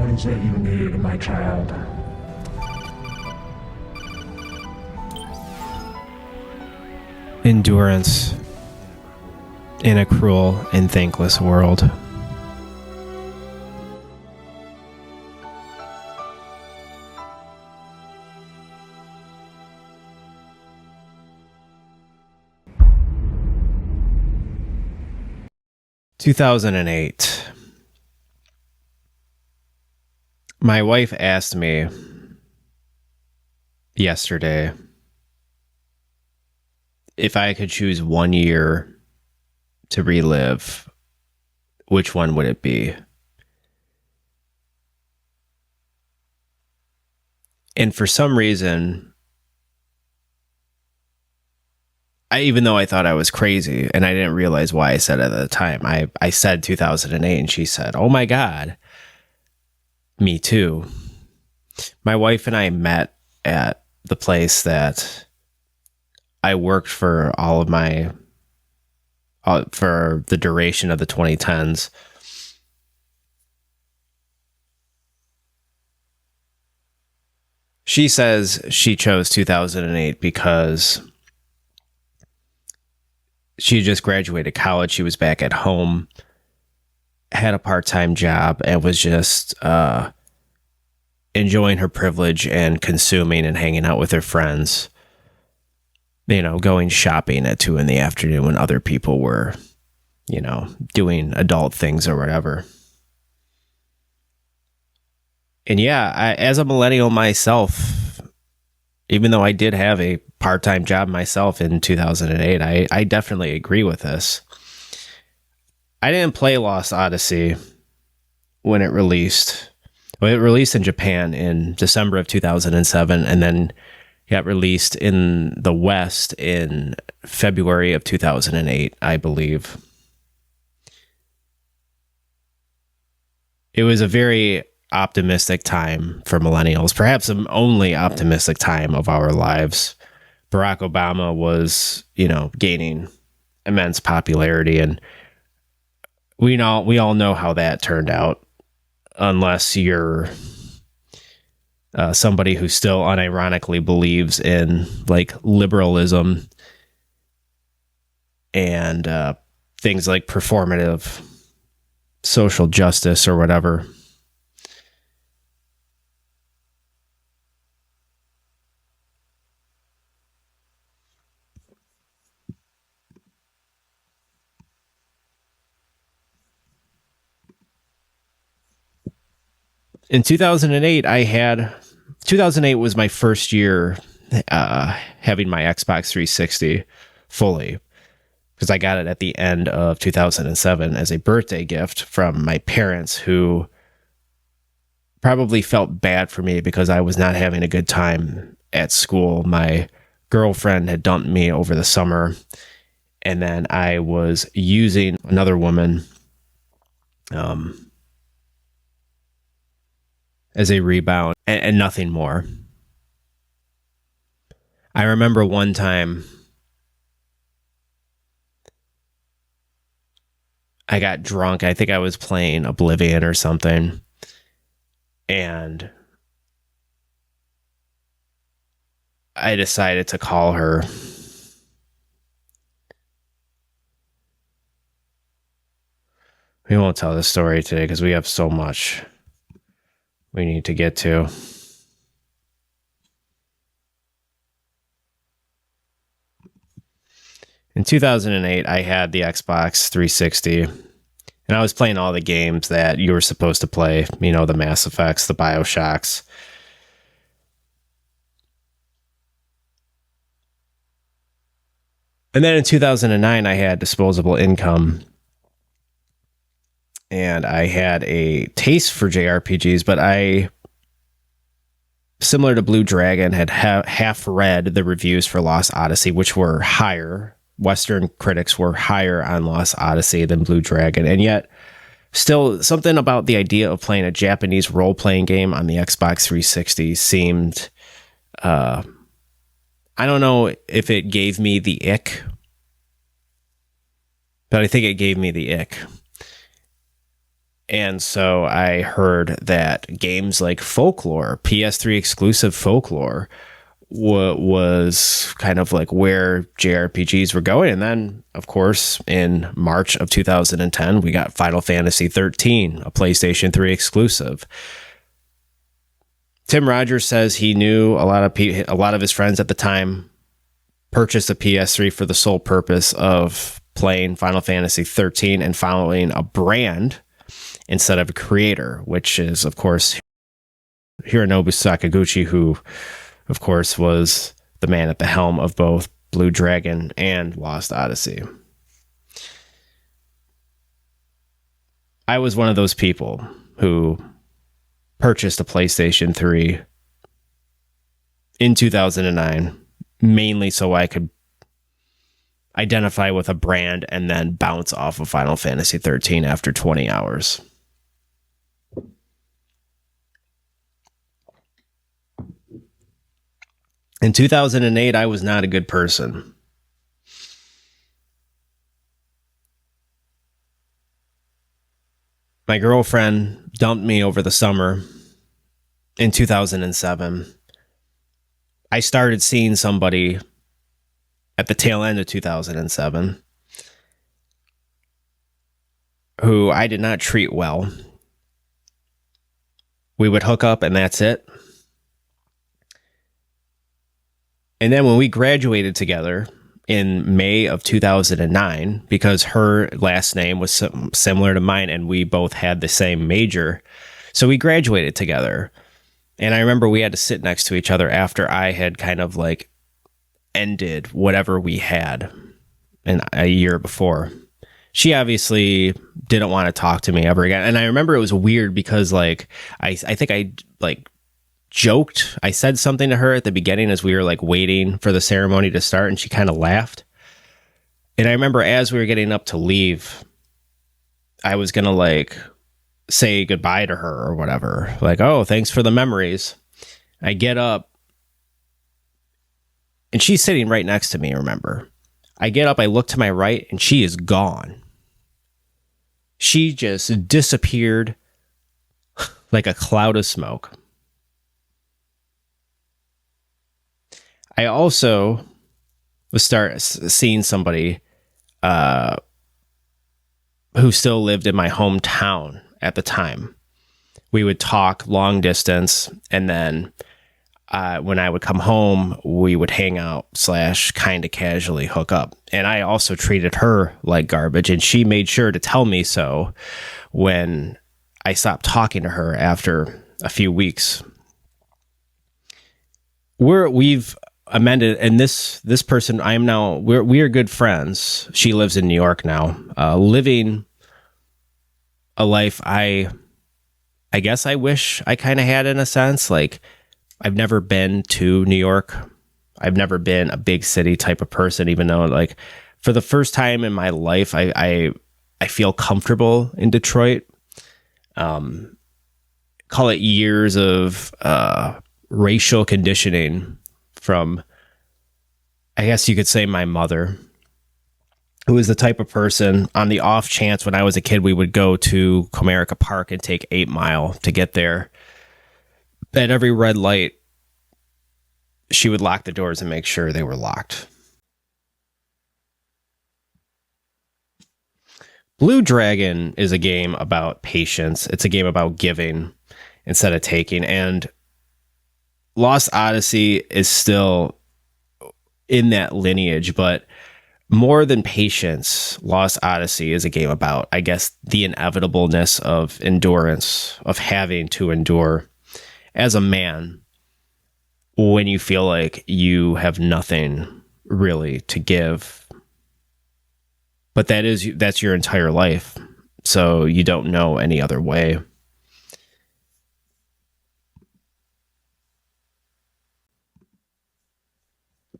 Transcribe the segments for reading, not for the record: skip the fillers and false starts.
What is it you need, my child? Endurance in a cruel and thankless world. (2008). My wife asked me yesterday if I could choose 1 year to relive, which one would it be? And for some reason, even though I thought I was crazy and I didn't realize why I said it at the time, I said 2008 and she said, "Oh my God, me too." My wife and I met at the place that I worked for all of my, for the duration of the 2010s. She says she chose 2008 because she just graduated college. She was back at home, had a part-time job, and was just enjoying her privilege and consuming and hanging out with her friends. You know, going shopping at 2 PM when other people were, you know, doing adult things or whatever. And yeah, as a millennial myself, even though I did have a part-time job myself in 2008, I definitely agree with this. I didn't play Lost Odyssey when it released. Well, it released in Japan in December of 2007, and then got released in the West in February of 2008, I believe. It was a very optimistic time for millennials, perhaps the only optimistic time of our lives. Barack Obama was, you know, gaining immense popularity, and we all know how that turned out, unless you're somebody who still unironically believes in like liberalism and things like performative social justice or whatever. In 2008, 2008 was my first year having my Xbox 360 fully, because I got it at the end of 2007 as a birthday gift from my parents, who probably felt bad for me because I was not having a good time at school. My girlfriend had dumped me over the summer, and then I was using another woman as a rebound and nothing more. I remember one time I got drunk. I think I was playing Oblivion or something, and I decided to call her. We won't tell this story today because we have so much we need to get to. In 2008, I had the Xbox 360, and I was playing all the games that you were supposed to play, you know, the Mass Effects, the BioShocks. And then in 2009, I had disposable income, and I had a taste for JRPGs, but I, similar to Blue Dragon, had half read the reviews for Lost Odyssey, which were higher. Western critics were higher on Lost Odyssey than Blue Dragon, and yet still something about the idea of playing a Japanese role-playing game on the Xbox 360 seemed, I don't know if it gave me the ick, but I think it gave me the ick. And so I heard that games like Folklore, PS3 exclusive Folklore, was kind of like where JRPGs were going. And then, of course, in March of 2010, we got Final Fantasy 13, a PlayStation 3 exclusive. Tim Rogers says he knew a lot of his friends at the time purchased a PS3 for the sole purpose of playing Final Fantasy 13 and following a brand instead of a creator, which is, of course, Hironobu Sakaguchi, who, of course, was the man at the helm of both Blue Dragon and Lost Odyssey. I was one of those people who purchased a PlayStation 3 in 2009, mainly so I could identify with a brand and then bounce off of Final Fantasy 13 after 20 hours. In 2008, I was not a good person. My girlfriend dumped me over the summer in 2007. I started seeing somebody at the tail end of 2007 who I did not treat well. We would hook up and that's it. And then when we graduated together in May of 2009, because her last name was similar to mine and we both had the same major, so we graduated together. And I remember we had to sit next to each other after I had kind of like ended whatever we had in a year before. She obviously didn't want to talk to me ever again. And I remember it was weird because like I think I like joked. I said something to her at the beginning as we were like waiting for the ceremony to start, and she kind of laughed. And I remember as we were getting up to leave, I was going to like say goodbye to her or whatever. Like, oh, thanks for the memories. I get up and she's sitting right next to me, remember. I get up, I look to my right, and she is gone. She just disappeared like a cloud of smoke. I also was seeing somebody who still lived in my hometown at the time. We would talk long distance, and then when I would come home, we would hang out / kind of casually hook up. And I also treated her like garbage, and she made sure to tell me so when I stopped talking to her after a few weeks. We've amended, and this person I am now, we are good friends. She lives in New York now, living a life I guess I wish I kind of had in a sense. Like, I've never been to New York. I've never been a big city type of person, even though like for the first time in my life, I feel comfortable in Detroit. Call it years of racial conditioning from, I guess you could say, my mother, who is the type of person, on the off chance when I was a kid, we would go to Comerica Park and take 8 Mile to get there. At every red light, she would lock the doors and make sure they were locked. Blue Dragon is a game about patience. It's a game about giving instead of taking. And Lost Odyssey is still in that lineage, but more than patience, Lost Odyssey is a game about, I guess, the inevitableness of endurance, of having to endure as a man when you feel like you have nothing really to give. But that's your entire life, so you don't know any other way.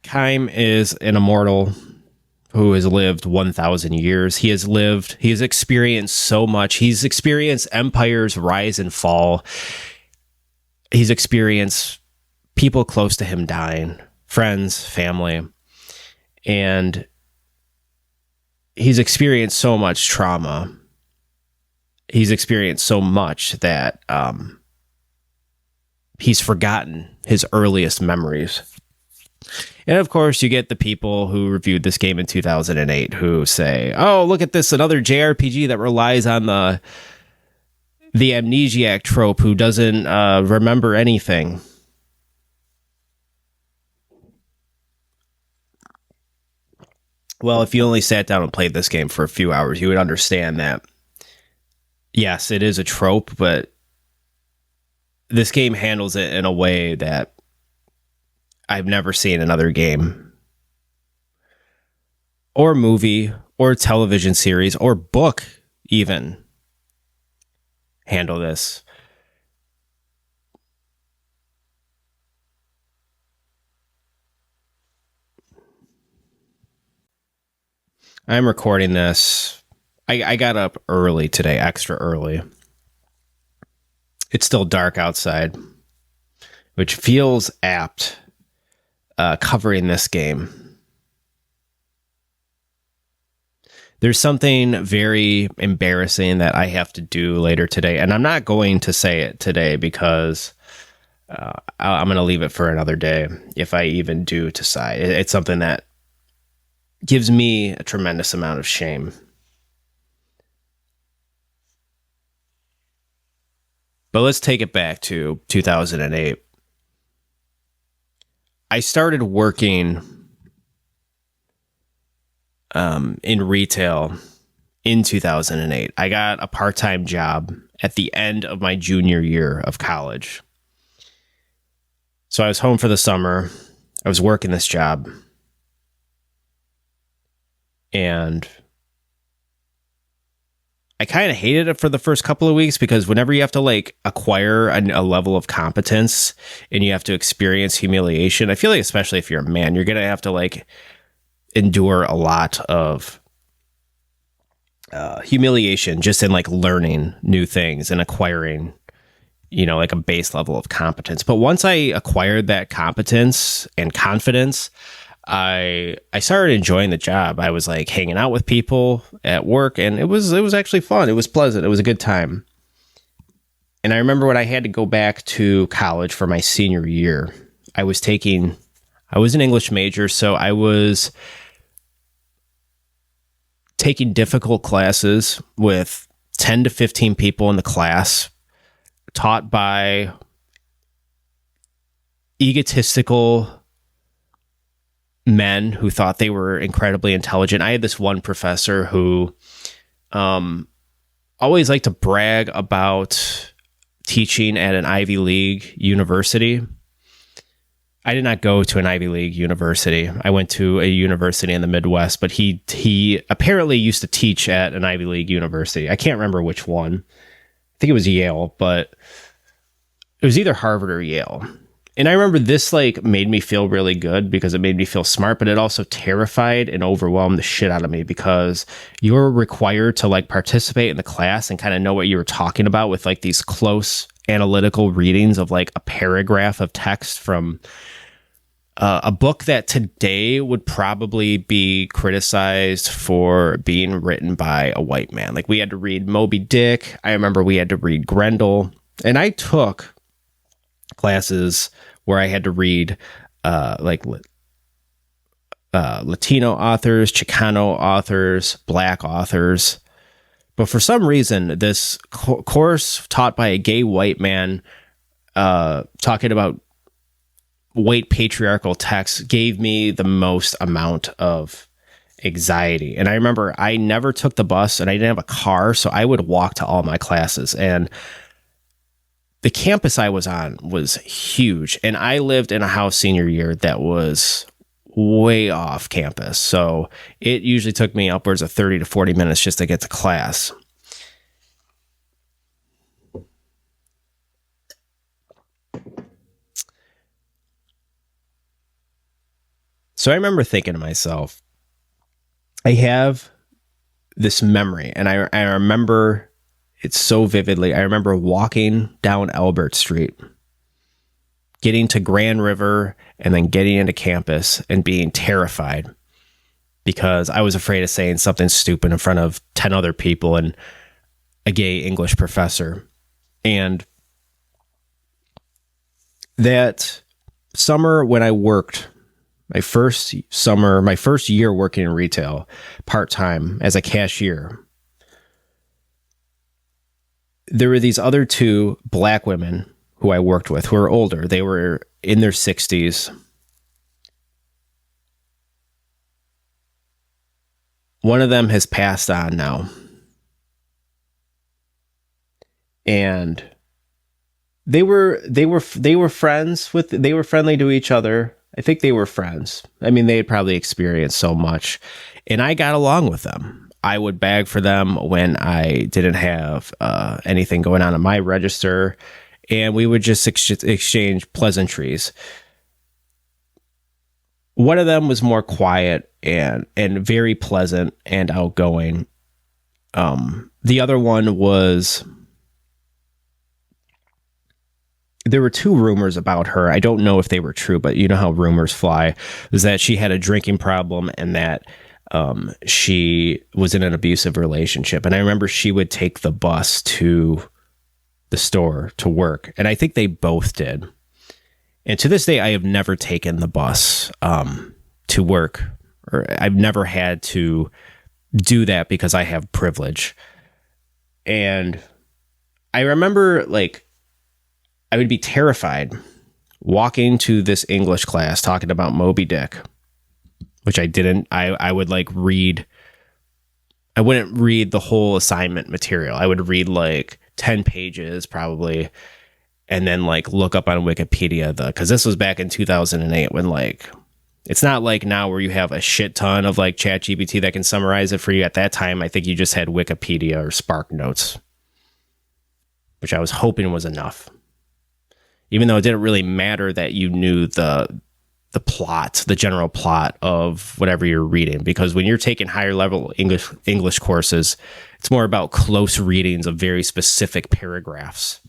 Kaim is an immortal who has lived 1,000 years. He has experienced so much. He's experienced empires rise and fall. He's experienced people close to him dying, friends, family, and he's experienced so much trauma. he's experienced so much that he's forgotten his earliest memories. And of course, you get the people who reviewed this game in 2008 who say, "Oh, look at this, another JRPG that relies on the amnesiac trope who doesn't remember anything." Well, if you only sat down and played this game for a few hours, you would understand that, yes, it is a trope, but this game handles it in a way that I've never seen another game or movie or television series or book even handle this. I'm recording this. I got up early today, extra early. It's still dark outside, which feels apt covering this game. There's something very embarrassing that I have to do later today, and I'm not going to say it today because I'm going to leave it for another day if I even do decide. It's something that gives me a tremendous amount of shame. But let's take it back to 2008. I started working in retail in 2008. I got a part-time job at the end of my junior year of college. So I was home for the summer. I was working this job. And I kind of hated it for the first couple of weeks because whenever you have to like acquire a level of competence and you have to experience humiliation, I feel like especially if you're a man, you're going to have to like endure a lot of humiliation just in like learning new things and acquiring, you know, like a base level of competence. But once I acquired that competence and confidence, I started enjoying the job. I was like hanging out with people at work, and it was actually fun. It was pleasant. It was a good time. And I remember when I had to go back to college for my senior year, I was an English major, so I was taking difficult classes with 10 to 15 people in the class, taught by egotistical men who thought they were incredibly intelligent. I had this one professor who always liked to brag about teaching at an Ivy League university. I did not go to an Ivy League university. I went to a university in the Midwest, but he apparently used to teach at an Ivy League university. I can't remember which one. I think it was Yale, but it was either Harvard or Yale. And I remember this like made me feel really good because it made me feel smart, but it also terrified and overwhelmed the shit out of me because you're required to like participate in the class and kind of know what you were talking about with like these close analytical readings of like a paragraph of text from a book that today would probably be criticized for being written by a white man. Like we had to read Moby Dick. I remember we had to read Grendel, and I took classes where I had to read Latino authors, Chicano authors, Black authors. But for some reason, this course taught by a gay white man talking about white patriarchal texts gave me the most amount of anxiety. And I remember I never took the bus and I didn't have a car, so I would walk to all my classes. And the campus I was on was huge, and I lived in a house senior year that was way off campus. So it usually took me upwards of 30 to 40 minutes just to get to class. So I remember thinking to myself, I have this memory, and I remember it so vividly. I remember walking down Albert Street, getting to Grand River, and then getting into campus and being terrified because I was afraid of saying something stupid in front of 10 other people. And a gay English professor. And that summer when I worked, my first year working in retail part-time as a cashier, there were these other two black women who I worked with who were older. They were in their 60s. One of them has passed on now. And they were friends with, they were friendly to each other. I think they were friends. I mean, they had probably experienced so much, and I got along with them. I would bag for them when I didn't have anything going on my register, and we would just exchange pleasantries. One of them was more quiet and very pleasant and outgoing. The other one was, there were two rumors about her. I don't know if they were true, but you know how rumors fly, is that she had a drinking problem and that she was in an abusive relationship. And I remember she would take the bus to the store to work. And I think they both did. And to this day, I have never taken the bus to work, or I've never had to do that because I have privilege. And I remember, like, I would be terrified walking to this English class talking about Moby Dick, which I didn't. I would like read. I wouldn't read the whole assignment material. I would read like 10 pages probably, and then like look up on Wikipedia, because this was back in 2008 when, like, it's not like now where you have a shit ton of like ChatGPT that can summarize it for you. At that time, I think you just had Wikipedia or Spark Notes, which I was hoping was enough. Even though it didn't really matter that you knew the plot, the general plot of whatever you're reading, because when you're taking higher level English courses, it's more about close readings of very specific paragraphs.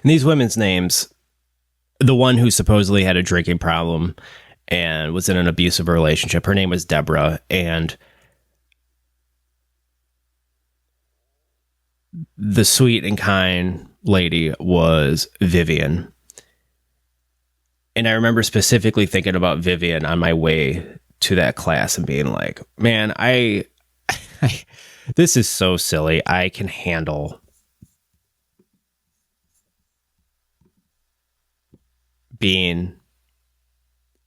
And these women's names, the one who supposedly had a drinking problem and was in an abusive relationship, her name was Deborah, and the sweet and kind lady was Vivian. And I remember specifically thinking about Vivian on my way to that class and being like, man, I this is so silly. I can handle being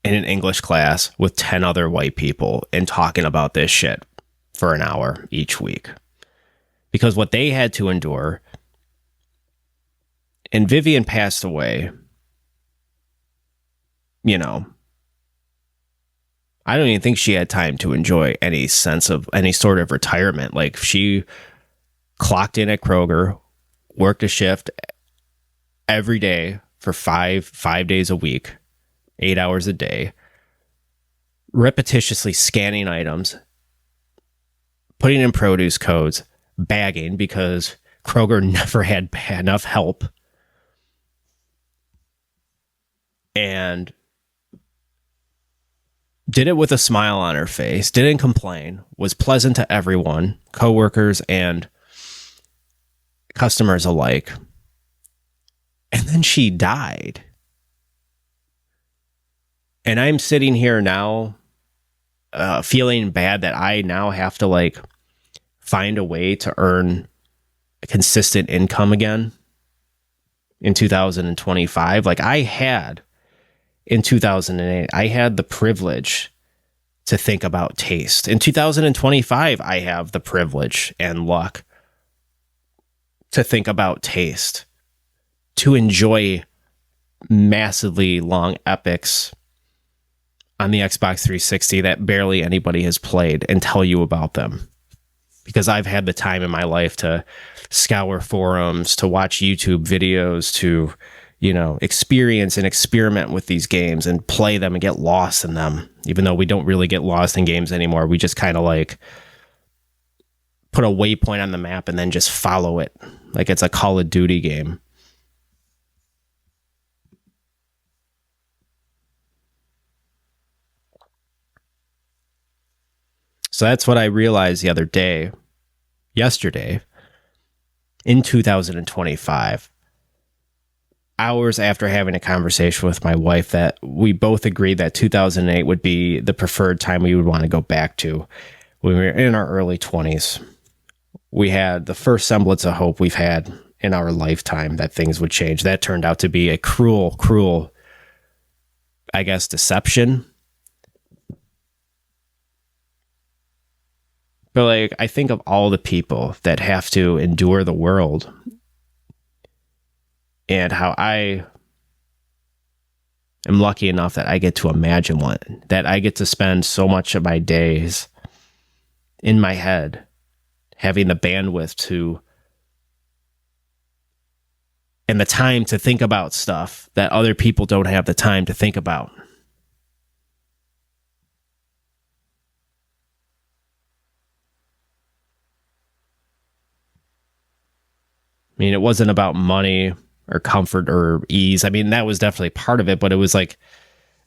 in an English class with 10 other white people and talking about this shit for an hour each week. Because what they had to endure, and Vivian passed away, you know, I don't even think she had time to enjoy any sense of any sort of retirement. Like, she clocked in at Kroger, worked a shift every day for five days a week, 8 hours a day, repetitiously scanning items, putting in produce codes, bagging because Kroger never had enough help, and did it with a smile on her face, didn't complain, was pleasant to everyone, coworkers and customers alike. And then she died. And I'm sitting here now feeling bad that I now have to like find a way to earn a consistent income again in 2025. Like I had in 2008, I had the privilege to think about taste. In 2025, I have the privilege and luck to think about taste, to enjoy massively long epics on the Xbox 360 that barely anybody has played and tell you about them. Because I've had the time in my life to scour forums, to watch YouTube videos, to, experience and experiment with these games and play them and get lost in them. Even though we don't really get lost in games anymore, we just kind of like put a waypoint on the map and then just follow it like it's a Call of Duty game. So that's what I realized yesterday, in 2025, hours after having a conversation with my wife, that we both agreed that 2008 would be the preferred time we would want to go back to when we were in our early 20s. We had the first semblance of hope we've had in our lifetime that things would change. That turned out to be a cruel, I guess, deception. But like, I think of all the people that have to endure the world and how I am lucky enough that I get to imagine one, that I get to spend so much of my days in my head, having the bandwidth to and the time to think about stuff that other people don't have the time to think about. I mean, it wasn't about money or comfort or ease. I mean, that was definitely part of it, but it was like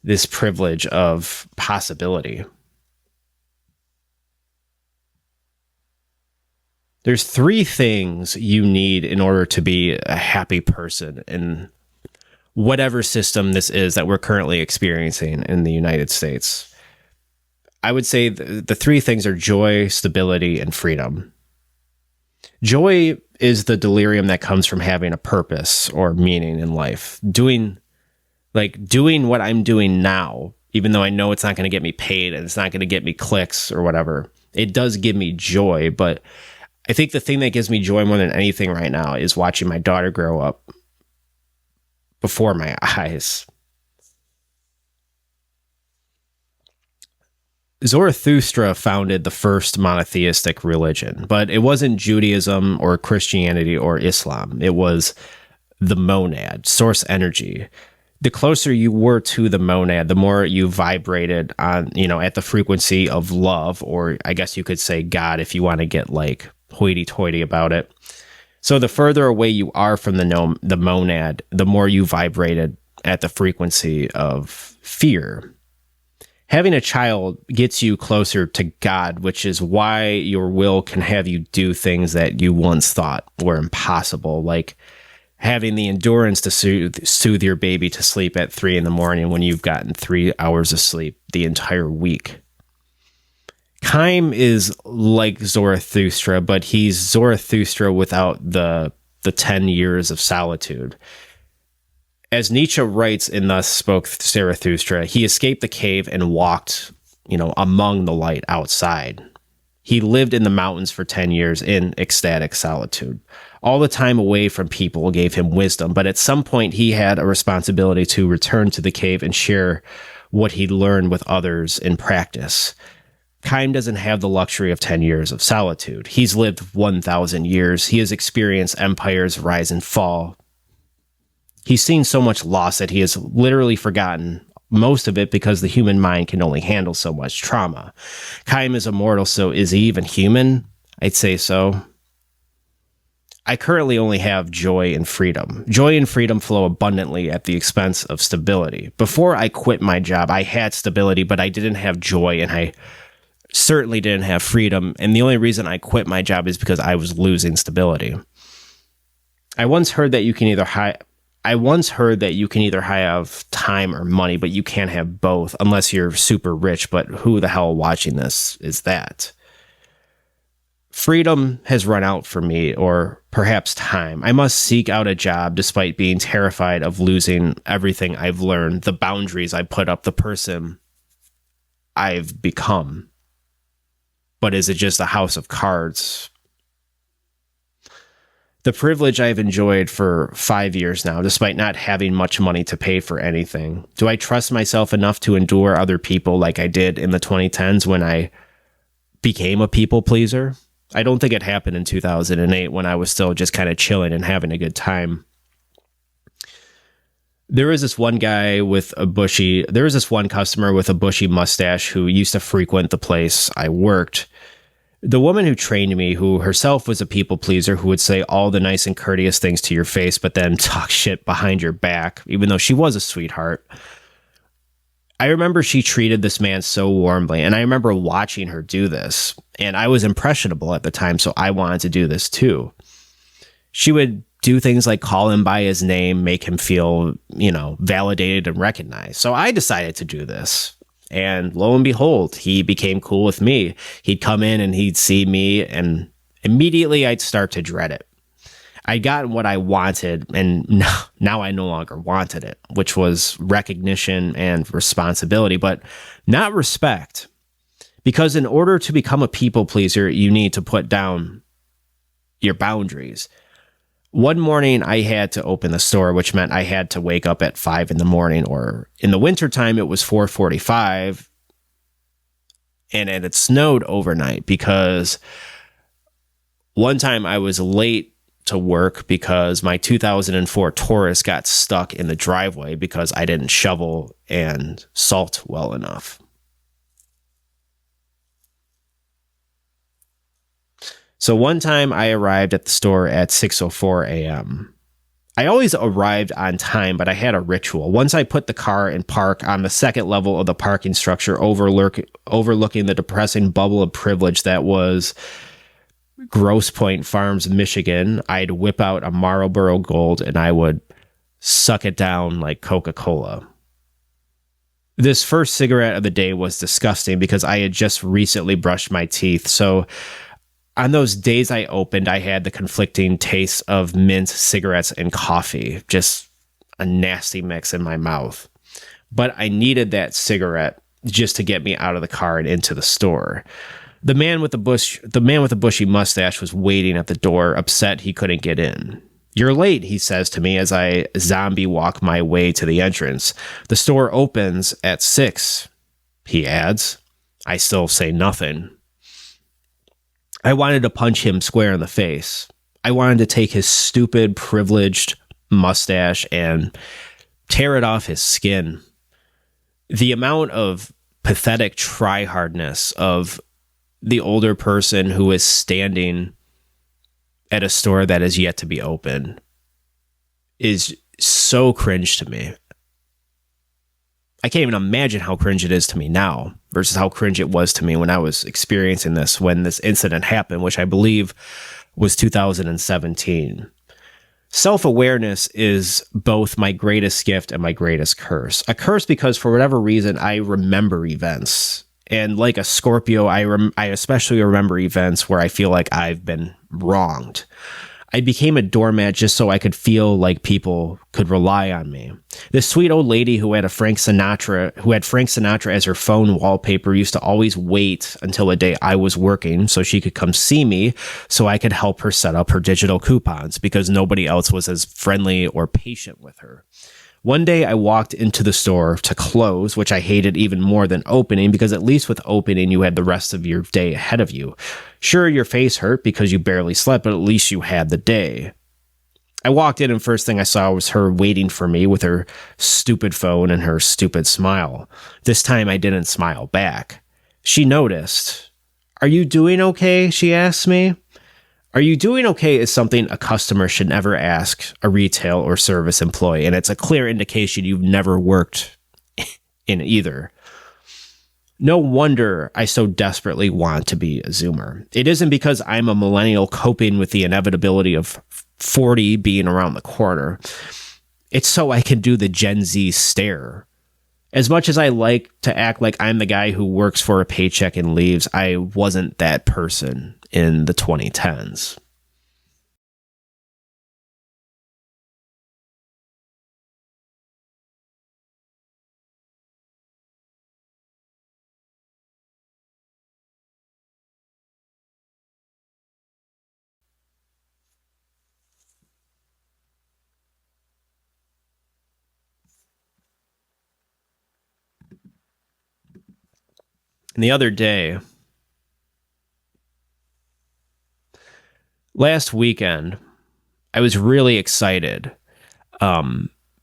this privilege of possibility. There's 3 things you need in order to be a happy person in whatever system this is that we're currently experiencing in the United States. I would say the 3 things are joy, stability, and freedom. Joy is the delirium that comes from having a purpose or meaning in life. Doing what I'm doing now, even though I know it's not going to get me paid and it's not going to get me clicks or whatever, it does give me joy. But I think the thing that gives me joy more than anything right now is watching my daughter grow up before my eyes. Zarathustra founded the first monotheistic religion, but it wasn't Judaism or Christianity or Islam. It was the monad, source energy. The closer you were to the monad, the more you vibrated on, at the frequency of love, or I guess you could say God if you want to get like hoity-toity about it. So the further away you are from the monad, the more you vibrated at the frequency of fear. Having a child gets you closer to God, which is why your will can have you do things that you once thought were impossible, like having the endurance to soothe your baby to sleep at 3 a.m. when you've gotten 3 hours of sleep the entire week. Chaim is like Zarathustra, but he's Zarathustra without the 10 years of solitude. As Nietzsche writes in Thus Spoke Zarathustra, he escaped the cave and walked, among the light outside. He lived in the mountains for 10 years in ecstatic solitude. All the time away from people gave him wisdom, but at some point he had a responsibility to return to the cave and share what he'd learned with others in practice. Chaim doesn't have the luxury of 10 years of solitude. He's lived 1,000 years. He has experienced empires rise and fall. He's seen so much loss that he has literally forgotten most of it because the human mind can only handle so much trauma. Chaim is immortal, so is he even human? I'd say so. I currently only have joy and freedom. Joy and freedom flow abundantly at the expense of stability. Before I quit my job, I had stability, but I didn't have joy, and I certainly didn't have freedom. And the only reason I quit my job is because I was losing stability. I once heard that you can either have time or money, but you can't have both unless you're super rich. But who the hell watching this is that? Freedom has run out for me, or perhaps time. I must seek out a job despite being terrified of losing everything I've learned, the boundaries I put up, the person I've become. But is it just a house of cards? The privilege I've enjoyed for 5 years now, despite not having much money to pay for anything. Do I trust myself enough to endure other people like I did in the 2010s when I became a people pleaser? I don't think it happened in 2008 when I was still just kind of chilling and having a good time. There was this one customer with a bushy mustache who used to frequent the place I worked. The woman who trained me, who herself was a people pleaser, who would say all the nice and courteous things to your face, but then talk shit behind your back, even though she was a sweetheart. I remember she treated this man so warmly, and I remember watching her do this, and I was impressionable at the time, so I wanted to do this too. She would do things like call him by his name, make him feel, validated and recognized. So I decided to do this. And lo and behold, he became cool with me. He'd come in and he'd see me, and immediately I'd start to dread it. I'd gotten what I wanted, and now I no longer wanted it, which was recognition and responsibility, but not respect. Because in order to become a people pleaser, you need to put down your boundaries. One morning I had to open the store, which meant I had to wake up at 5 in the morning, or in the wintertime, it was 4:45, and it had snowed overnight because one time I was late to work because my 2004 Taurus got stuck in the driveway because I didn't shovel and salt well enough. So one time I arrived at the store at 6:04 a.m. I always arrived on time, but I had a ritual. Once I put the car in park on the second level of the parking structure, overlooking the depressing bubble of privilege that was Grosse Pointe Farms, Michigan, I'd whip out a Marlboro Gold and I would suck it down like Coca-Cola. This first cigarette of the day was disgusting because I had just recently brushed my teeth. So on those days I opened, I had the conflicting tastes of mint, cigarettes, and coffee. Just a nasty mix in my mouth. But I needed that cigarette just to get me out of the car and into the store. The man with the bushy mustache was waiting at the door, upset he couldn't get in. "You're late," he says to me as I zombie walk my way to the entrance. "The store opens at 6, he adds. I still say nothing. I wanted to punch him square in the face. I wanted to take his stupid, privileged mustache and tear it off his skin. The amount of pathetic try-hardness of the older person who is standing at a store that is yet to be open is so cringe to me. I can't even imagine how cringe it is to me now versus how cringe it was to me when I was experiencing this, when this incident happened, which I believe was 2017. Self-awareness is both my greatest gift and my greatest curse. A curse because for whatever reason, I remember events. And like a Scorpio, I especially remember events where I feel like I've been wronged. I became a doormat just so I could feel like people could rely on me. This sweet old lady who had Frank Sinatra as her phone wallpaper used to always wait until a day I was working so she could come see me so I could help her set up her digital coupons because nobody else was as friendly or patient with her. One day I walked into the store to close, which I hated even more than opening because at least with opening, you had the rest of your day ahead of you. Sure, your face hurt because you barely slept, but at least you had the day. I walked in and first thing I saw was her waiting for me with her stupid phone and her stupid smile. This time I didn't smile back. She noticed. "Are you doing okay?" she asked me. "Are you doing okay?" is something a customer should never ask a retail or service employee, and it's a clear indication you've never worked in either. No wonder I so desperately want to be a Zoomer. It isn't because I'm a millennial coping with the inevitability of 40 being around the corner. It's so I can do the Gen Z stare. As much as I like to act like I'm the guy who works for a paycheck and leaves, I wasn't that person in the 2010s. And the other day, last weekend, I was really excited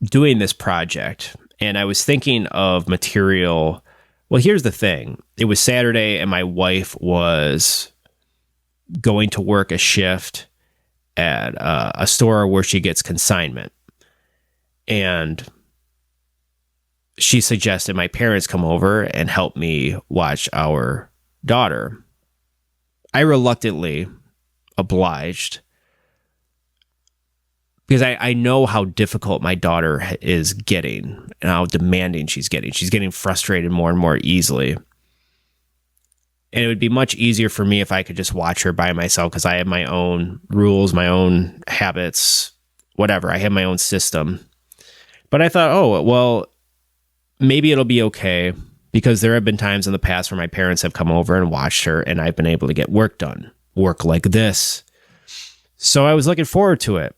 doing this project, and I was thinking of material. Well, here's the thing. It was Saturday, and my wife was going to work a shift at a store where she gets consignment. And she suggested my parents come over and help me watch our daughter. I reluctantly obliged because I know how difficult my daughter is getting and how demanding she's getting. She's getting frustrated more and more easily. And it would be much easier for me if I could just watch her by myself because I have my own rules, my own habits, whatever. I have my own system. But I thought, oh, well, maybe it'll be okay because there have been times in the past where my parents have come over and watched her and I've been able to get work done, work like this. So I was looking forward to it.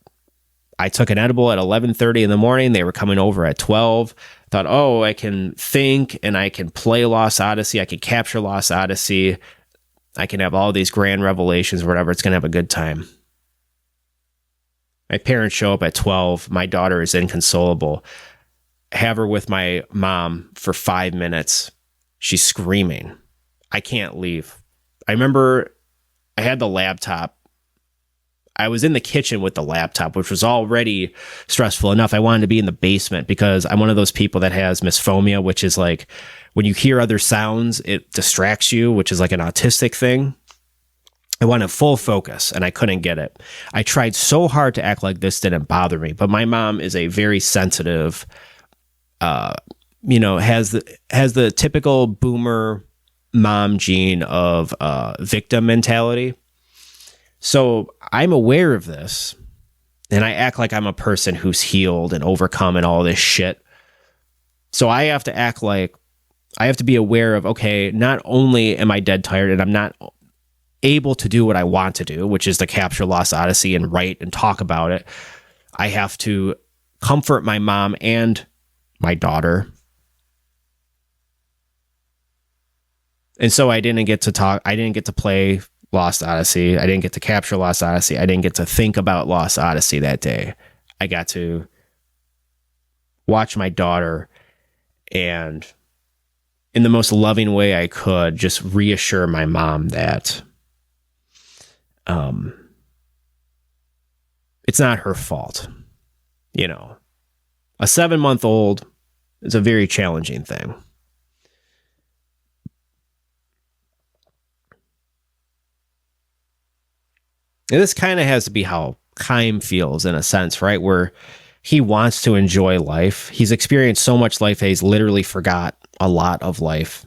I took an edible at 11:30 in the morning. They were coming over at 12. Thought, oh, I can think and I can play Lost Odyssey. I can capture Lost Odyssey. I can have all these grand revelations or whatever. It's going to have a good time. My parents show up at 12. My daughter is inconsolable. Have her with my mom for 5 minutes. She's screaming. I can't leave. I remember I had the laptop. I was in the kitchen with the laptop, which was already stressful enough. I wanted to be in the basement because I'm one of those people that has misphomia, which is like when you hear other sounds, it distracts you, which is like an autistic thing. I wanted full focus and I couldn't get it. I tried so hard to act like this didn't bother me, but my mom is a very sensitive, has the typical boomer mom gene of victim mentality. So I'm aware of this and I act like I'm a person who's healed and overcome and all this shit. So I have to be aware of, okay, not only am I dead tired and I'm not able to do what I want to do, which is to capture Lost Odyssey and write and talk about it. I have to comfort my mom and my daughter. And so I didn't get to play Lost Odyssey. I didn't get to capture Lost Odyssey. I didn't get to think about Lost Odyssey that day. I got to watch my daughter and in the most loving way I could, just reassure my mom that it's not her fault. A 7-month-old is a very challenging thing. And this kind of has to be how Chaim feels in a sense, right? Where he wants to enjoy life. He's experienced so much life that he's literally forgot a lot of life.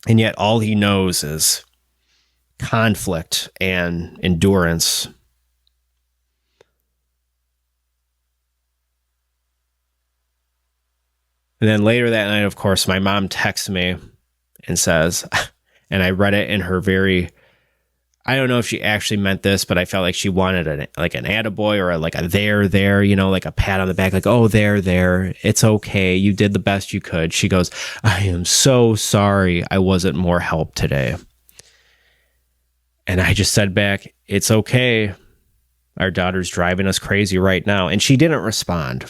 And yet all he knows is conflict and endurance. And then later that night, of course, my mom texts me and says, and I read it in her very, I don't know if she actually meant this, but I felt like she wanted an attaboy or like a there, like a pat on the back, like, oh, there, it's okay. You did the best you could. She goes, I am so sorry I wasn't more help today. And I just said back, it's okay. Our daughter's driving us crazy right now. And she didn't respond.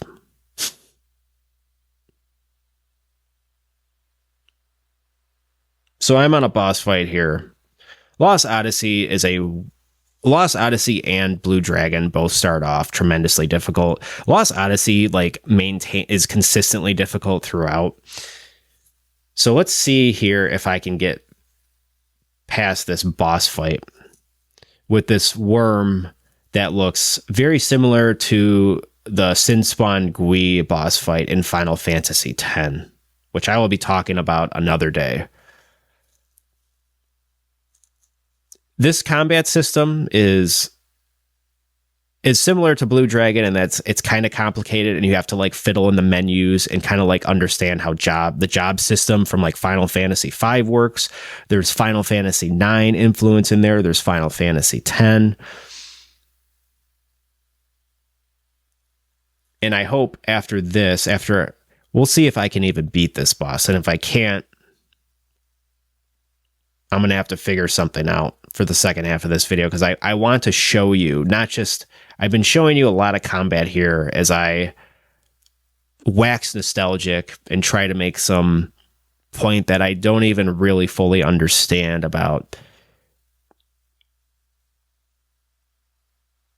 So I'm on a boss fight here. Lost Odyssey and Blue Dragon both start off tremendously difficult. Lost Odyssey is consistently difficult throughout. So let's see here if I can get past this boss fight with this worm that looks very similar to the Sinspawn Gui boss fight in Final Fantasy X, which I will be talking about another day. This combat system is similar to Blue Dragon, and it's kind of complicated, and you have to fiddle in the menus and kind of understand how the job system from Final Fantasy V works. There's Final Fantasy IX influence in there. There's Final Fantasy X. And I hope we'll see if I can even beat this boss, and if I can't, I'm going to have to figure something out for the second half of this video, because I want to show you, not just, I've been showing you a lot of combat here as I wax nostalgic and try to make some point that I don't even really fully understand about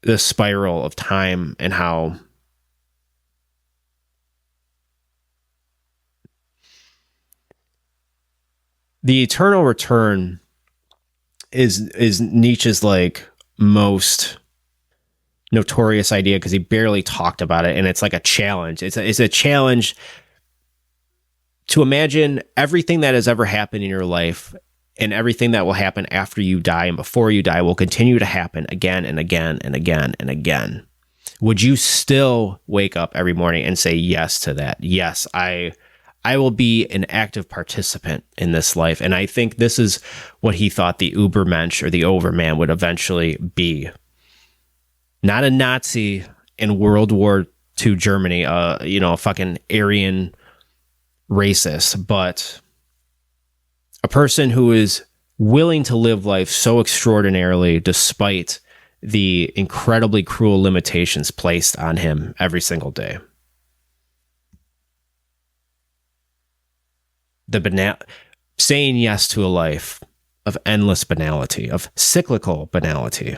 the spiral of time and how the eternal return is Nietzsche's like most notorious idea, because he barely talked about it, and it's like a challenge. It's a challenge to imagine everything that has ever happened in your life and everything that will happen after you die and before you die will continue to happen again and again and again and again. Would you still wake up every morning and say yes to that? Yes, I will be an active participant in this life. And I think this is what he thought the Übermensch or the Overman would eventually be. Not a Nazi in World War II Germany, a fucking Aryan racist, but a person who is willing to live life so extraordinarily despite the incredibly cruel limitations placed on him every single day. Saying yes to a life of endless banality, of cyclical banality.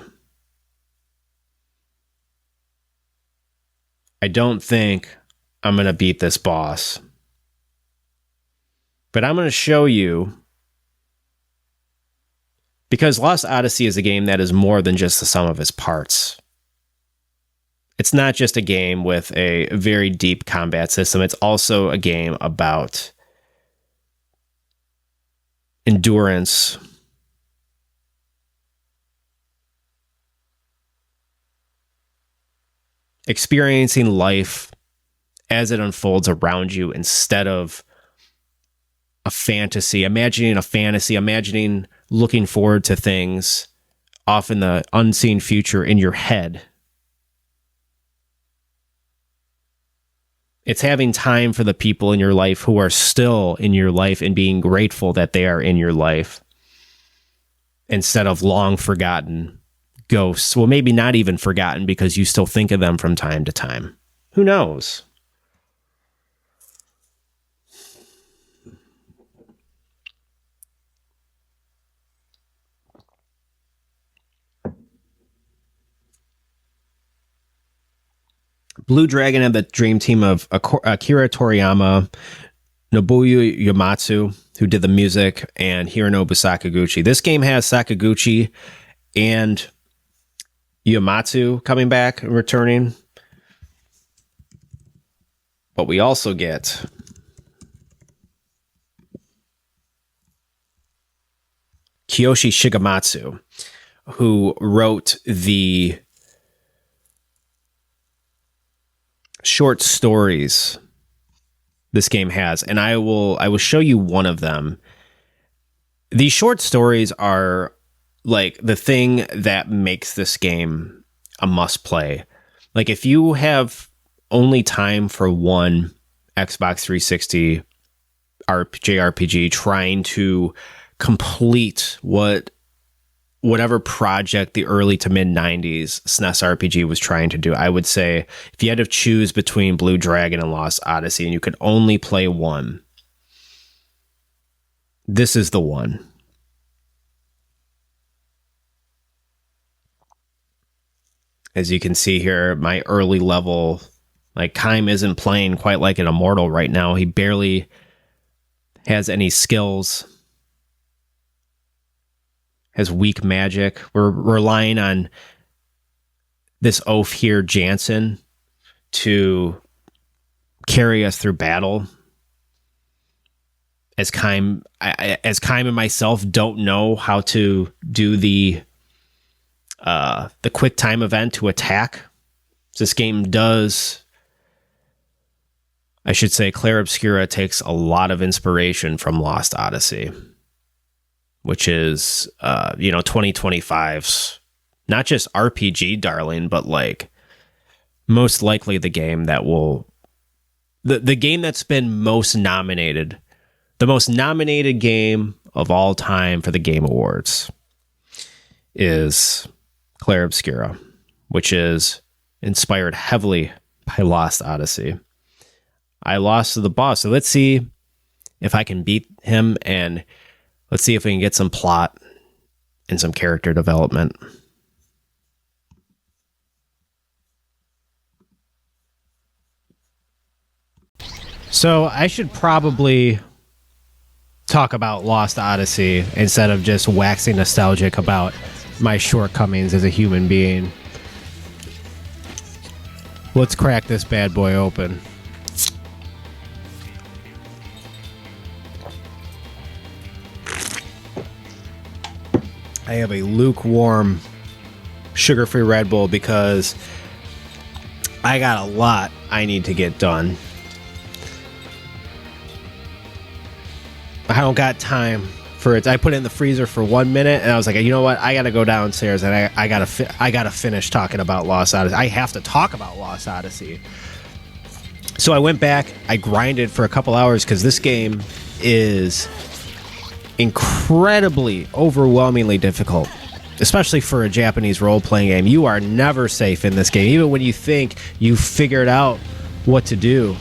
I don't think I'm going to beat this boss, but I'm going to show you, because Lost Odyssey is a game that is more than just the sum of its parts. It's not just a game with a very deep combat system. It's also a game about endurance, experiencing life as it unfolds around you instead of a fantasy, imagining looking forward to things off in the unseen future in your head. It's having time for the people in your life who are still in your life and being grateful that they are in your life instead of long forgotten ghosts. Well, maybe not even forgotten, because you still think of them from time to time. Who knows? Blue Dragon had the dream team of Akira Toriyama, Nobuo Uematsu, who did the music, and Hironobu Sakaguchi. This game has Sakaguchi and Uematsu coming back and returning. But we also get Kiyoshi Shigematsu, who wrote the short stories this game has, and I will show you one of them. These short stories are like the thing that makes this game a must play. Like, if you have only time for one Xbox 360 JRPG trying to complete whatever project the early to mid 90s SNES RPG was trying to do, I would say if you had to choose between Blue Dragon and Lost Odyssey and you could only play one, this is the one. As you can see here, my early level, like, Kaim isn't playing quite like an immortal right now. He barely has any skills. Has weak magic. We're relying on this oaf here, Jansen, to carry us through battle. As Kaim and myself don't know how to do the quick time event to attack. This game does, I should say, Clair Obscura takes a lot of inspiration from Lost Odyssey, which is 2025's not just RPG darling, but like most likely the game that will the game that's been most nominated, the most nominated game of all time for the Game Awards is Claire Obscura, which is inspired heavily by Lost Odyssey. I lost to the boss, so let's see if I can beat him, and let's see if we can get some plot and some character development. So I should probably talk about Lost Odyssey instead of just waxing nostalgic about my shortcomings as a human being. Let's crack this bad boy open. I have a lukewarm sugar-free Red Bull because I got a lot I need to get done. I don't got time for it. I put it in the freezer for 1 minute, and I was like, you know what? I got to go downstairs, and I gotta finish talking about Lost Odyssey. I have to talk about Lost Odyssey. So I went back. I grinded for a couple hours because this game is incredibly, overwhelmingly difficult, especially for a Japanese role-playing game. You are never safe in this game, even when you think you've figured out what to do.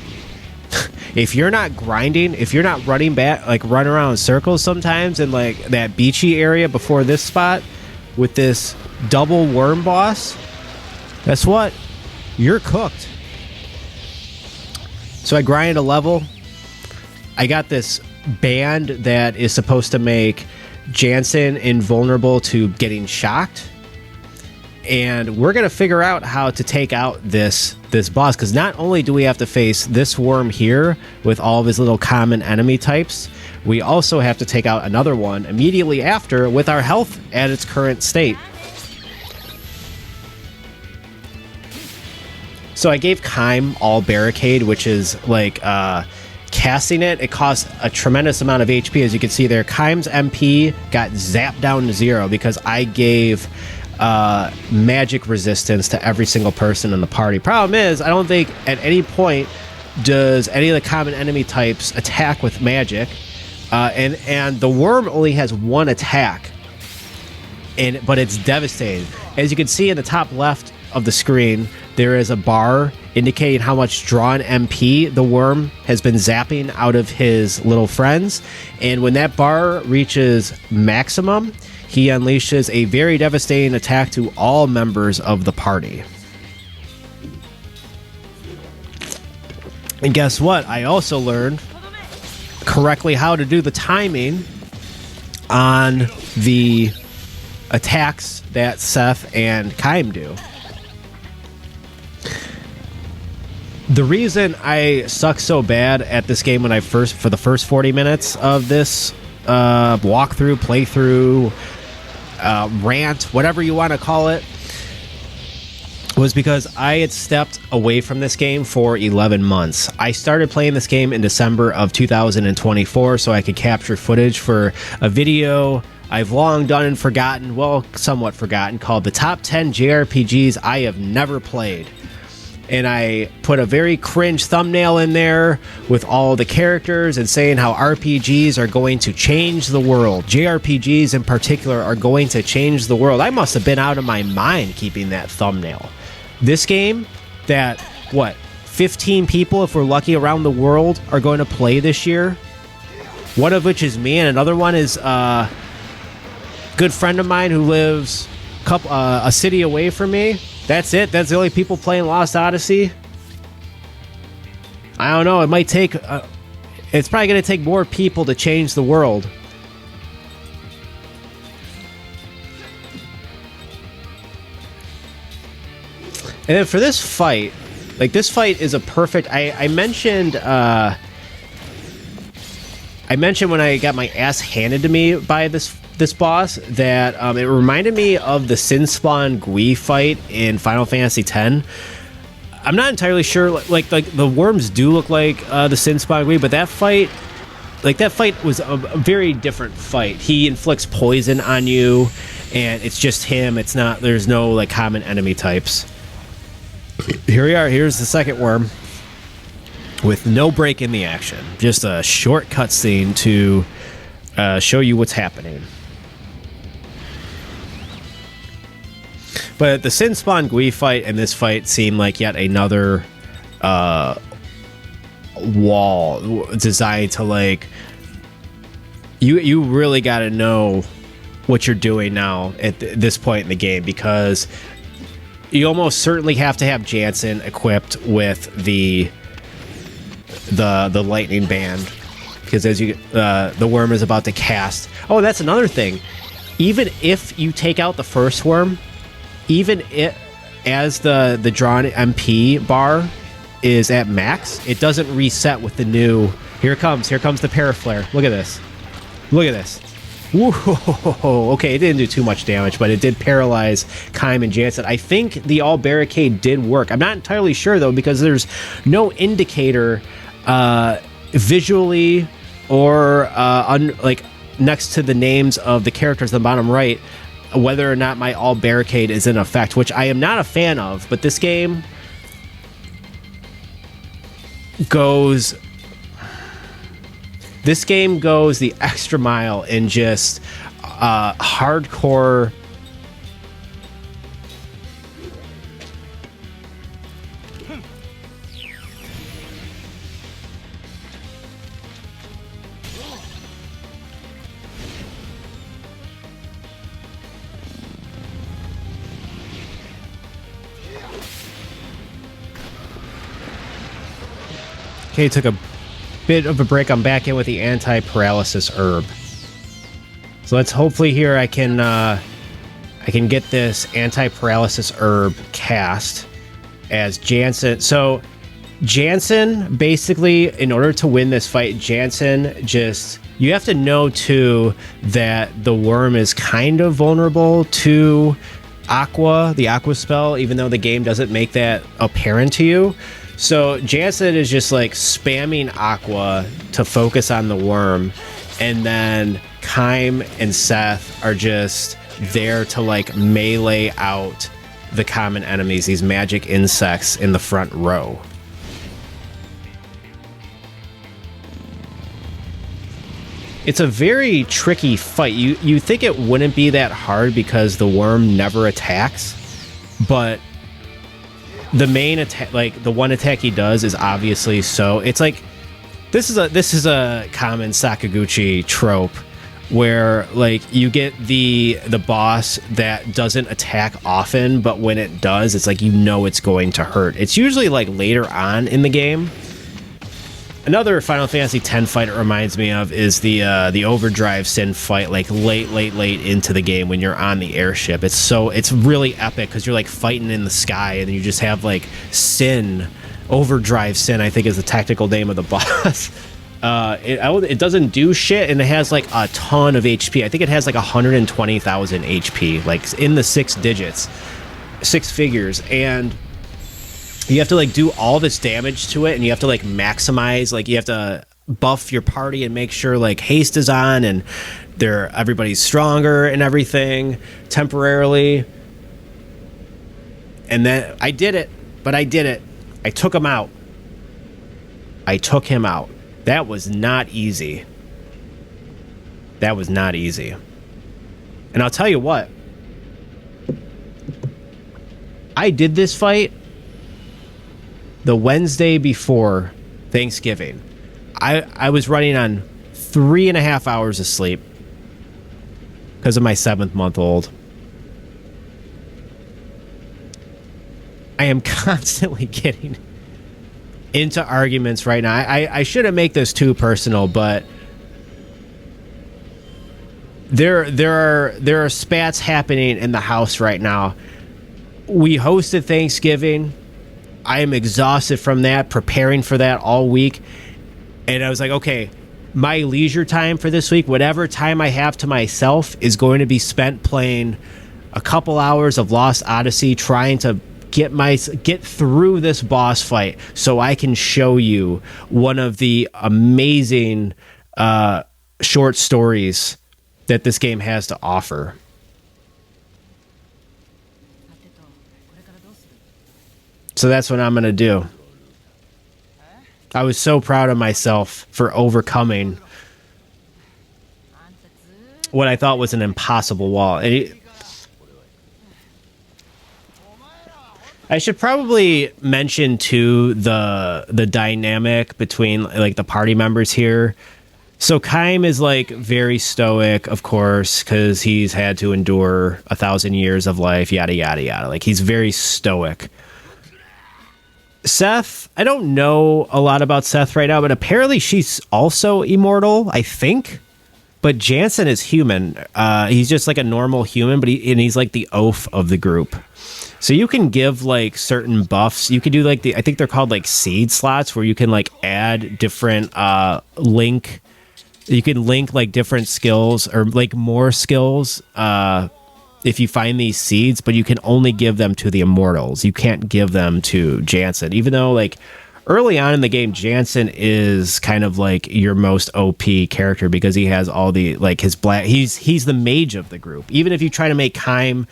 If you're not grinding, if you're not running back, like run around in circles sometimes in like that beachy area before this spot with this double worm boss, guess what? You're cooked. So I grinded a level. I got this band that is supposed to make Jansen invulnerable to getting shocked. And we're going to figure out how to take out this boss, because not only do we have to face this worm here with all of his little common enemy types, we also have to take out another one immediately after with our health at its current state. So I gave Kime all barricade, which is like casting it. It costs a tremendous amount of HP. As you can see there, Kime's MP got zapped down to 0 because I gave magic resistance to every single person in the party. Problem is, I don't think at any point does any of the common enemy types attack with magic, and the worm only has one attack, but it's devastating. As you can see in the top left of the screen, there is a bar indicating how much drawn MP the worm has been zapping out of his little friends, and when that bar reaches maximum, he unleashes a very devastating attack to all members of the party. And guess what? I also learned correctly how to do the timing on the attacks that Seth and Kime do. The reason I suck so bad at this game for the first 40 minutes of this walkthrough, playthrough, rant, whatever you want to call it, was because I had stepped away from this game for 11 months. I started playing this game in December of 2024 so I could capture footage for a video I've long done and forgotten, well, somewhat forgotten, called The Top 10 JRPGs I Have Never Played. And I put a very cringe thumbnail in there with all the characters and saying how RPGs are going to change the world. JRPGs in particular are going to change the world. I must have been out of my mind keeping that thumbnail. This game that, 15 people, if we're lucky, around the world are going to play this year. One of which is me, and another one is a good friend of mine who lives a city away from me. That's it? That's the only people playing Lost Odyssey? I don't know. It might take... it's probably going to take more people to change the world. And then for this fight... Like, this fight is a perfect... I mentioned... I mentioned when I got my ass handed to me by this boss that it reminded me of the Sin Spawn Gui fight in Final Fantasy X. I'm not entirely sure, like the worms do look like the Sin Spawn Gui, but that fight was a very different fight. He inflicts poison on you, and it's just him. It's not, there's no like common enemy types. Here we are. Here's the second worm with no break in the action. Just a short cutscene to show you what's happening. But the Sin Spawn Gui fight and this fight seem like yet another wall designed to, like, you really got to know what you're doing now at this point in the game, because you almost certainly have to have Jansen equipped with the lightning band, because as you the worm is about to cast. Oh, that's another thing. Even if you take out the first worm, even as the drawn MP bar is at max, it doesn't reset with the new. Here comes the Paraflare. Look at this. Whoa. Okay, it didn't do too much damage, but it did paralyze Kime and Jansen. I think the all barricade did work. I'm not entirely sure though, because there's no indicator visually or like next to the names of the characters on the bottom right, whether or not my all barricade is in effect, which I am not a fan of. But this game goes the extra mile in just hardcore Okay, took a bit of a break. I'm back in with the anti-paralysis herb. So let's hopefully here I can get this anti-paralysis herb cast as Jansen. So Jansen, basically, in order to win this fight, Jansen you have to know too that the worm is kind of vulnerable to the aqua spell, even though the game doesn't make that apparent to you. So Jansen is just like spamming aqua to focus on the worm, and then Kime and Seth are just there to like melee out the common enemies, these magic insects in the front row. It's a very tricky fight. You think it wouldn't be that hard because the worm never attacks, but the main attack, like the one attack he does, is obviously so. It's like this is a common Sakaguchi trope where like you get the boss that doesn't attack often, but when it does, it's like it's going to hurt. It's usually like later on in the game. Another Final Fantasy X fight it reminds me of is the Overdrive Sin fight, like late into the game when you're on the airship. It's really epic because you're like fighting in the sky, and you just have like Sin, Overdrive Sin, I think is the technical name of the boss. It doesn't do shit, and it has like a ton of HP. I think it has like 120,000 HP, like in the six figures, and you have to like do all this damage to it, and you have to like maximize, like you have to buff your party and make sure like haste is on and everybody's stronger and everything temporarily. And then I did it. I took him out. That was not easy. And I'll tell you what, I did this fight the Wednesday before Thanksgiving. I was running on 3.5 hours of sleep because of my 7-month-old. I am constantly getting into arguments right now. I shouldn't make this too personal, but there are spats happening in the house right now. We hosted Thanksgiving. I am exhausted from that, preparing for that all week. And I was like, okay, my leisure time for this week, whatever time I have to myself, is going to be spent playing a couple hours of Lost Odyssey, trying to get through this boss fight so I can show you one of the amazing short stories that this game has to offer. So that's what I'm going to do. I was so proud of myself for overcoming what I thought was an impossible wall. I should probably mention too the dynamic between like the party members here. So Kaim is like very stoic, of course, because he's had to endure 1,000 years of life, yada yada yada. Like he's very stoic. Seth, I don't know a lot about Seth right now, but apparently she's also immortal, I think. But Jansen is human. He's just like a normal human, but he's like the oaf of the group. So you can give like certain buffs. You can do like I think they're called like seed slots, where you can like add different link. You can link like different skills or like more skills if you find these seeds, but you can only give them to the immortals. You can't give them to Jansen, even though like early on in the game, Jansen is kind of like your most OP character because he has all the like his black. He's the mage of the group. Even if you try to make Kaim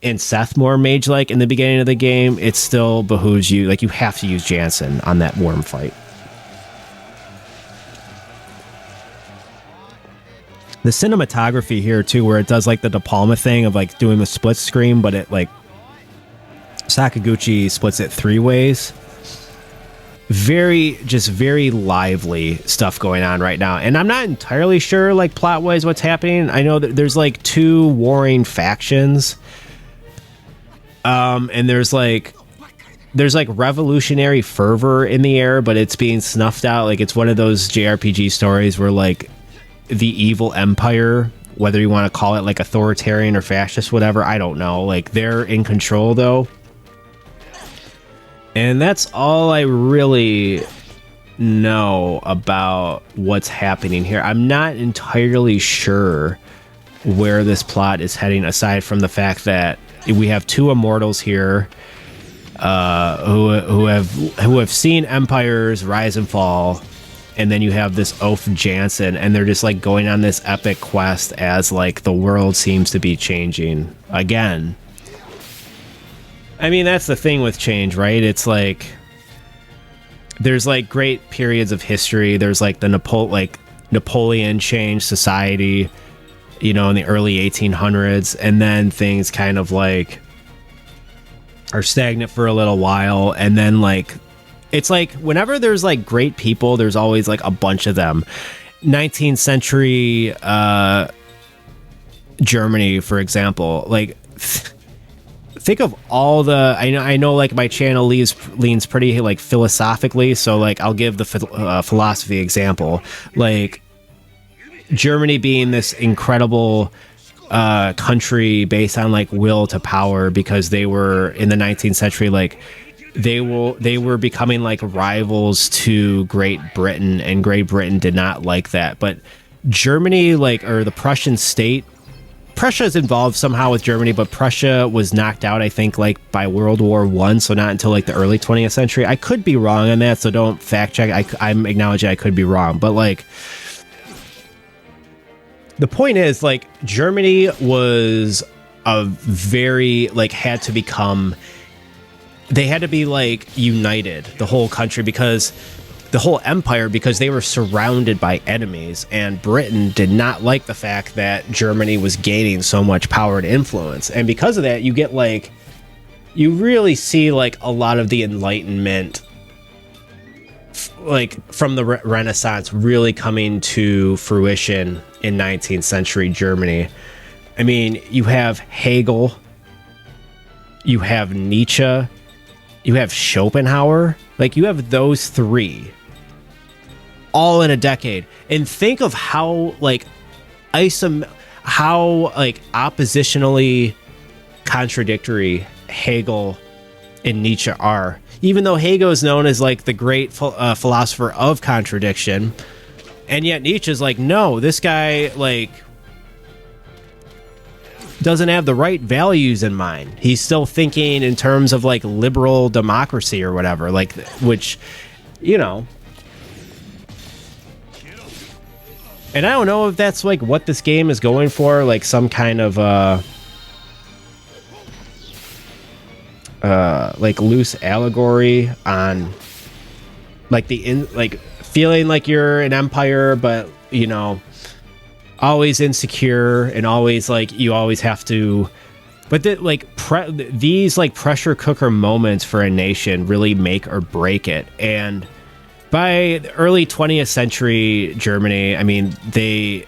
and Seth more mage-like in the beginning of the game, it still behooves you. Like you have to use Jansen on that worm fight. The cinematography here too, where it does like the De Palma thing of like doing the split screen, but it like Sakaguchi splits it 3 ways. Very lively stuff going on right now, and I'm not entirely sure like plot wise what's happening. I know that there's like 2 warring factions, and there's like revolutionary fervor in the air, but it's being snuffed out. Like it's one of those JRPG stories where like the evil empire, whether you want to call it like authoritarian or fascist, whatever, I don't know, like they're in control though. And that's all I really know about what's happening here. I'm not entirely sure where this plot is heading, aside from the fact that we have 2 immortals here who have seen empires rise and fall, and then you have this oaf Jansen, and they're just like going on this epic quest as like the world seems to be changing again. I mean, that's the thing with change, right? It's like there's like great periods of history. There's like the Napoleon changed society, you know, in the early 1800s, and then things kind of like are stagnant for a little while, and then like it's like whenever there's like great people, there's always like a bunch of them. 19th century Germany, for example, like think of all the I know like my channel leans pretty like philosophically, so like I'll give the philosophy example, like Germany being this incredible country based on like will to power, because they were in the 19th century, like they were becoming like rivals to Great Britain, and Great Britain did not like that. But Germany, like, or the Prussian state, Prussia is involved somehow with Germany, but Prussia was knocked out, I think, like by World War I, so not until like the early 20th century. I could be wrong on that, so don't fact check. I'm acknowledging I could be wrong, but like the point is, like, Germany was a very like had to become. They had to be like united, the whole country, because the whole empire, because they were surrounded by enemies, and Britain did not like the fact that Germany was gaining so much power and influence. And because of that, you get like, you really see like a lot of the Enlightenment, like from the Renaissance, really coming to fruition in 19th century Germany. I mean, you have Hegel, you have Nietzsche, you have Schopenhauer, like you have those 3 all in a decade. And think of how like oppositionally contradictory Hegel and Nietzsche are. Even though Hegel is known as like the great philosopher of contradiction, and yet Nietzsche's like, no, this guy like doesn't have the right values in mind. He's still thinking in terms of like liberal democracy or whatever, like, which, you know. And I don't know if that's like what this game is going for, like some kind of like loose allegory on like like feeling like you're an empire, but you know, always insecure and always like you always have to. But these like pressure cooker moments for a nation really make or break it. And by the early 20th century Germany, I mean they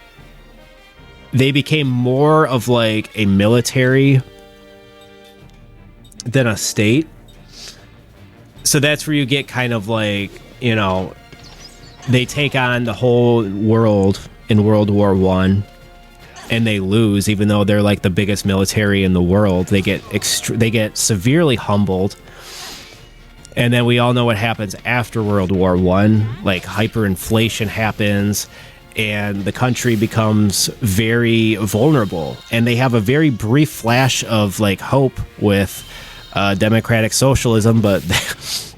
became more of like a military than a state. So that's where you get kind of like, you know, they take on the whole world in World War I, and they lose, even though they're like the biggest military in the world. They get severely humbled. And then we all know what happens after World War I. Like hyperinflation happens, and the country becomes very vulnerable. And they have a very brief flash of like hope with democratic socialism, but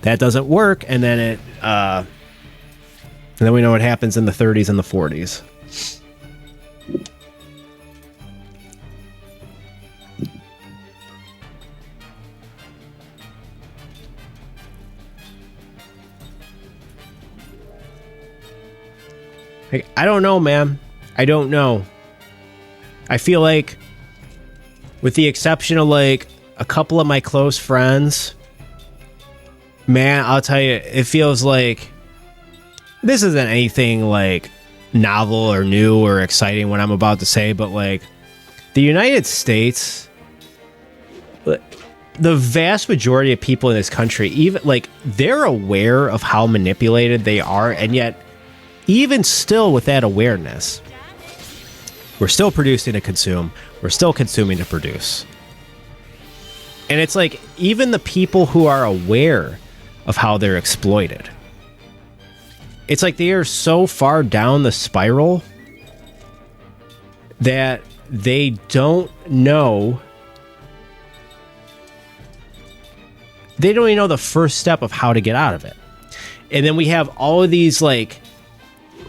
that doesn't work. And then and then we know what happens in the 30s and the 40s. Like, I don't know, man. I don't know. I feel like, with the exception of like a couple of my close friends, man, I'll tell you, it feels like this isn't anything like novel or new or exciting what I'm about to say, but like the United States, the vast majority of people in this country, even like they're aware of how manipulated they are, and yet even still with that awareness, we're still producing to consume, we're still consuming to produce. And it's like even the people who are aware of how they're exploited, it's like they are so far down the spiral that they don't know. They don't even know the first step of how to get out of it. And then we have all of these like,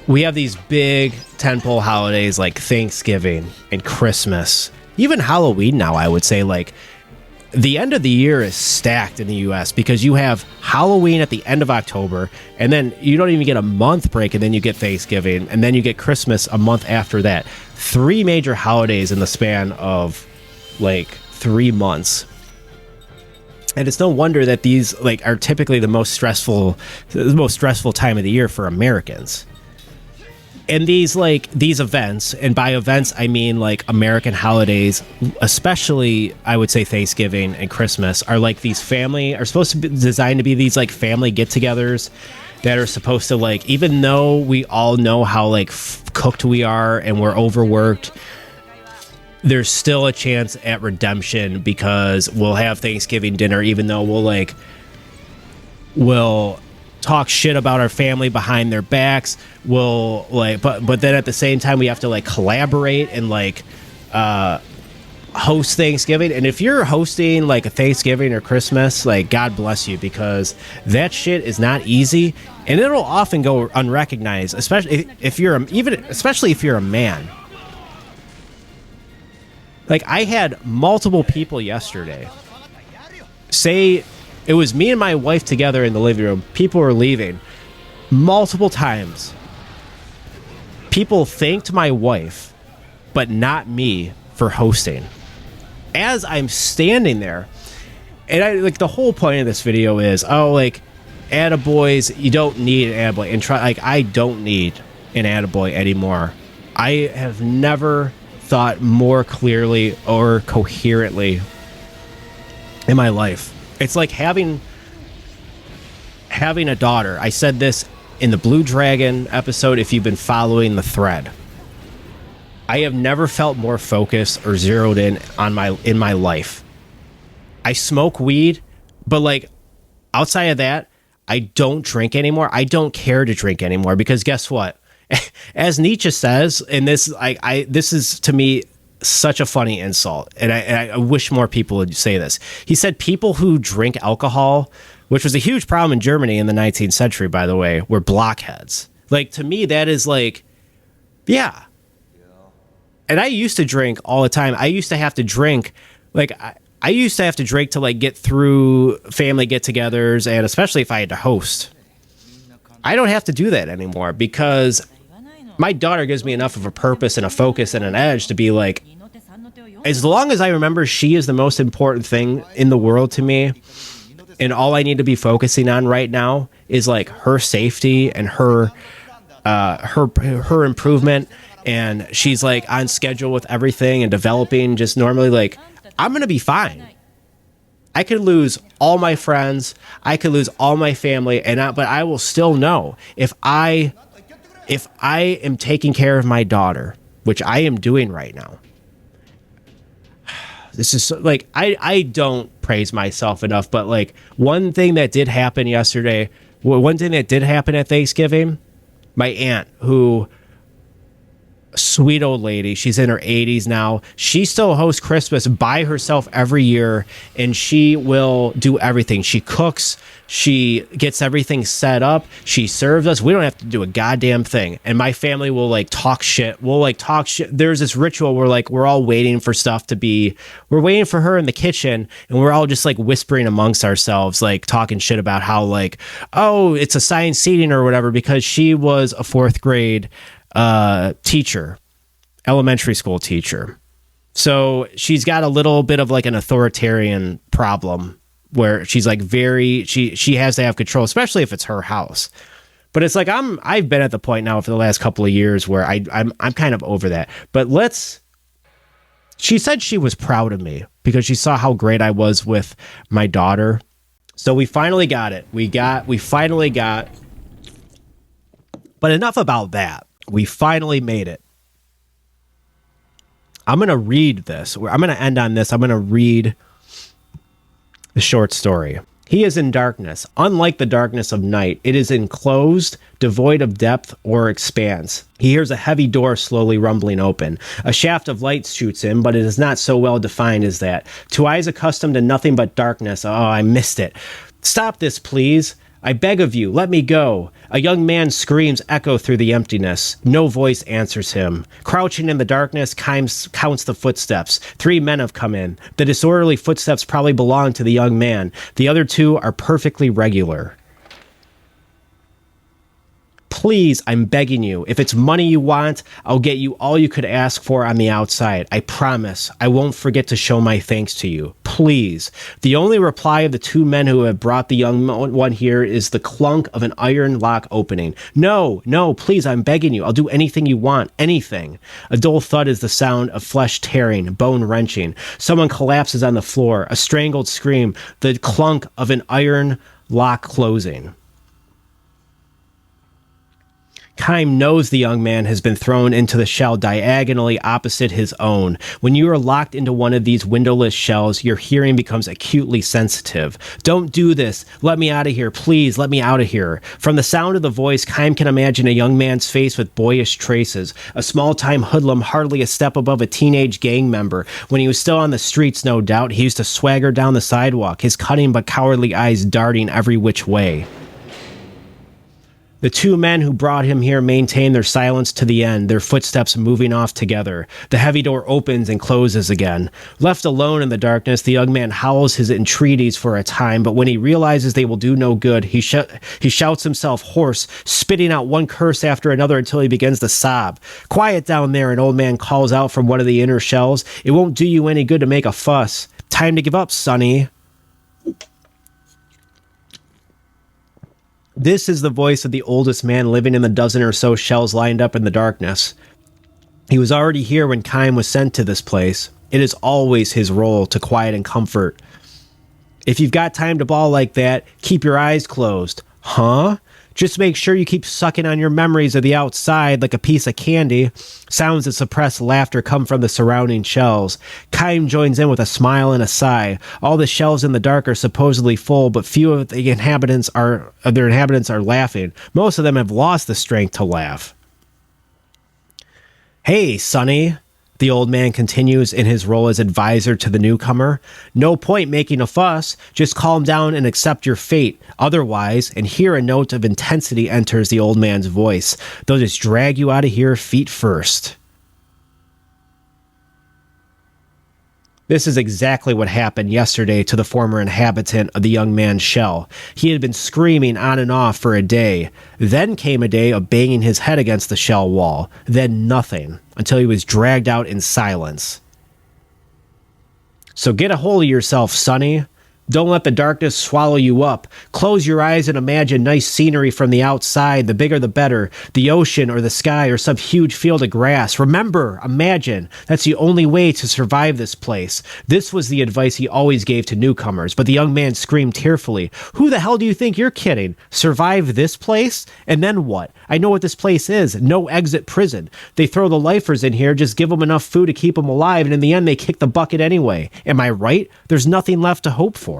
we have these big tentpole holidays like Thanksgiving and Christmas, even Halloween now, I would say. Like, the end of the year is stacked in the US because you have Halloween at the end of October, and then you don't even get a month break, and then you get Thanksgiving, and then you get Christmas a month after that. 3 major holidays in the span of like 3 months. And it's no wonder that these like are typically the most stressful time of the year for Americans. And these events, and by events I mean like American holidays, especially I would say Thanksgiving and Christmas, are like these are supposed to be designed to be these like family get-togethers that are supposed to like, even though we all know how like cooked we are and we're overworked, there's still a chance at redemption because we'll have Thanksgiving dinner, even though we'll talk shit about our family behind their backs. We'll like, but then at the same time we have to like collaborate and like host Thanksgiving. And if you're hosting like a Thanksgiving or Christmas, like God bless you, because that shit is not easy, and it'll often go unrecognized, especially if you're a man. Like, I had multiple people yesterday say it was me and my wife together in the living room. People were leaving multiple times. People thanked my wife, but not me for hosting. As I'm standing there, and I like, the whole point of this video is, oh, like, attaboys, you don't need an attaboy. And I don't need an attaboy anymore. I have never thought more clearly or coherently in my life. It's like having a daughter. I said this in the Blue Dragon episode, if you've been following the thread. I have never felt more focused or zeroed in my life. I smoke weed, but like outside of that, I don't drink anymore. I don't care to drink anymore, because guess what? As Nietzsche says, and this is to me such a funny insult, and I wish more people would say this. He said people who drink alcohol, which was a huge problem in Germany in the 19th century, by the way, were blockheads. Like, to me, that is like, yeah. And I used to drink all the time. I used to have to drink, like, I used to have to drink to like get through family get-togethers, and especially if I had to host. I don't have to do that anymore, because My daughter gives me enough of a purpose and a focus and an edge to be like, as long as I remember she is the most important thing in the world to me, and all I need to be focusing on right now is like her safety and her improvement, and she's like on schedule with everything and developing just normally, like, I'm gonna be fine. I could lose all my friends, I could lose all my family, but I will still know if I am taking care of my daughter, which I am doing right now. This is so, like, I don't praise myself enough, but like one thing that did happen yesterday, one thing that did happen at Thanksgiving, my aunt, who, sweet old lady, she's in her 80s now, she still hosts Christmas by herself every year, and she will do everything. She cooks, she gets everything set up, she serves us. We don't have to do a goddamn thing, and my family will like talk shit. There's this ritual where like we're all waiting for stuff to be, we're waiting for her in the kitchen, and we're all just like whispering amongst ourselves, like talking shit about how like, oh, it's assigned seating or whatever, because she was a fourth grade teacher, elementary school teacher. So she's got a little bit of like an authoritarian problem where she's like she has to have control, especially if it's her house. But it's like I've been at the point now for the last couple of years where I'm kind of over that. But she said she was proud of me because she saw how great I was with my daughter. So we finally got it. We finally got. But enough about that. We finally made it. I'm going to read this. I'm going to end on this. I'm going to read the short story. He is in darkness. Unlike the darkness of night, it is enclosed, devoid of depth or expanse. He hears a heavy door slowly rumbling open. A shaft of light shoots in, but it is not so well defined as that. To eyes accustomed to nothing but darkness, oh, I missed it. Stop this, please. I beg of you, let me go. A young man's screams echo through the emptiness. No voice answers him. Crouching in the darkness, counts the footsteps. 3 men have come in. The disorderly footsteps probably belong to the young man. The other 2 are perfectly regular. Please, I'm begging you. If it's money you want, I'll get you all you could ask for on the outside. I promise. I won't forget to show my thanks to you. Please. The only reply of the 2 men who have brought the young one here is the clunk of an iron lock opening. No, please, I'm begging you. I'll do anything you want. Anything. A dull thud is the sound of flesh tearing, bone wrenching. Someone collapses on the floor. A strangled scream. The clunk of an iron lock closing. Kime knows the young man has been thrown into the shell diagonally opposite his own. When you are locked into one of these windowless shells, your hearing becomes acutely sensitive. Don't do this. Let me out of here. Please, let me out of here. From the sound of the voice, Kime can imagine a young man's face with boyish traces. A small-time hoodlum, hardly a step above a teenage gang member. When he was still on the streets, no doubt, he used to swagger down the sidewalk, his cunning but cowardly eyes darting every which way. The 2 men who brought him here maintain their silence to the end, their footsteps moving off together. The heavy door opens and closes again. Left alone in the darkness, the young man howls his entreaties for a time, but when he realizes they will do no good, he shouts himself hoarse, spitting out one curse after another until he begins to sob. Quiet down there, an old man calls out from one of the inner shells. It won't do you any good to make a fuss. Time to give up, sonny. This is the voice of the oldest man living in the dozen or so shells lined up in the darkness. He was already here when Kime was sent to this place. It is always his role to quiet and comfort. If you've got time to bawl like that, keep your eyes closed. Huh? Just make sure you keep sucking on your memories of the outside like a piece of candy. Sounds of suppressed laughter come from the surrounding shells. Kime joins in with a smile and a sigh. All the shells in the dark are supposedly full, but few of their inhabitants are laughing. Most of them have lost the strength to laugh. Hey, Sonny, the old man continues in his role as advisor to the newcomer. No point making a fuss. Just calm down and accept your fate. Otherwise, and here a note of intensity enters the old man's voice, they'll just drag you out of here feet first. This is exactly what happened yesterday to the former inhabitant of the young man's shell. He had been screaming on and off for a day. Then came a day of banging his head against the shell wall. Then nothing, until he was dragged out in silence. So get a hold of yourself, Sonny. Don't let the darkness swallow you up. Close your eyes and imagine nice scenery from the outside. The bigger the better. The ocean or the sky or some huge field of grass. Remember, imagine. That's the only way to survive this place. This was the advice he always gave to newcomers, but the young man screamed tearfully. Who the hell do you think you're kidding? Survive this place? And then what? I know what this place is. No exit prison. They throw the lifers in here, just give them enough food to keep them alive, and in the end they kick the bucket anyway. Am I right? There's nothing left to hope for.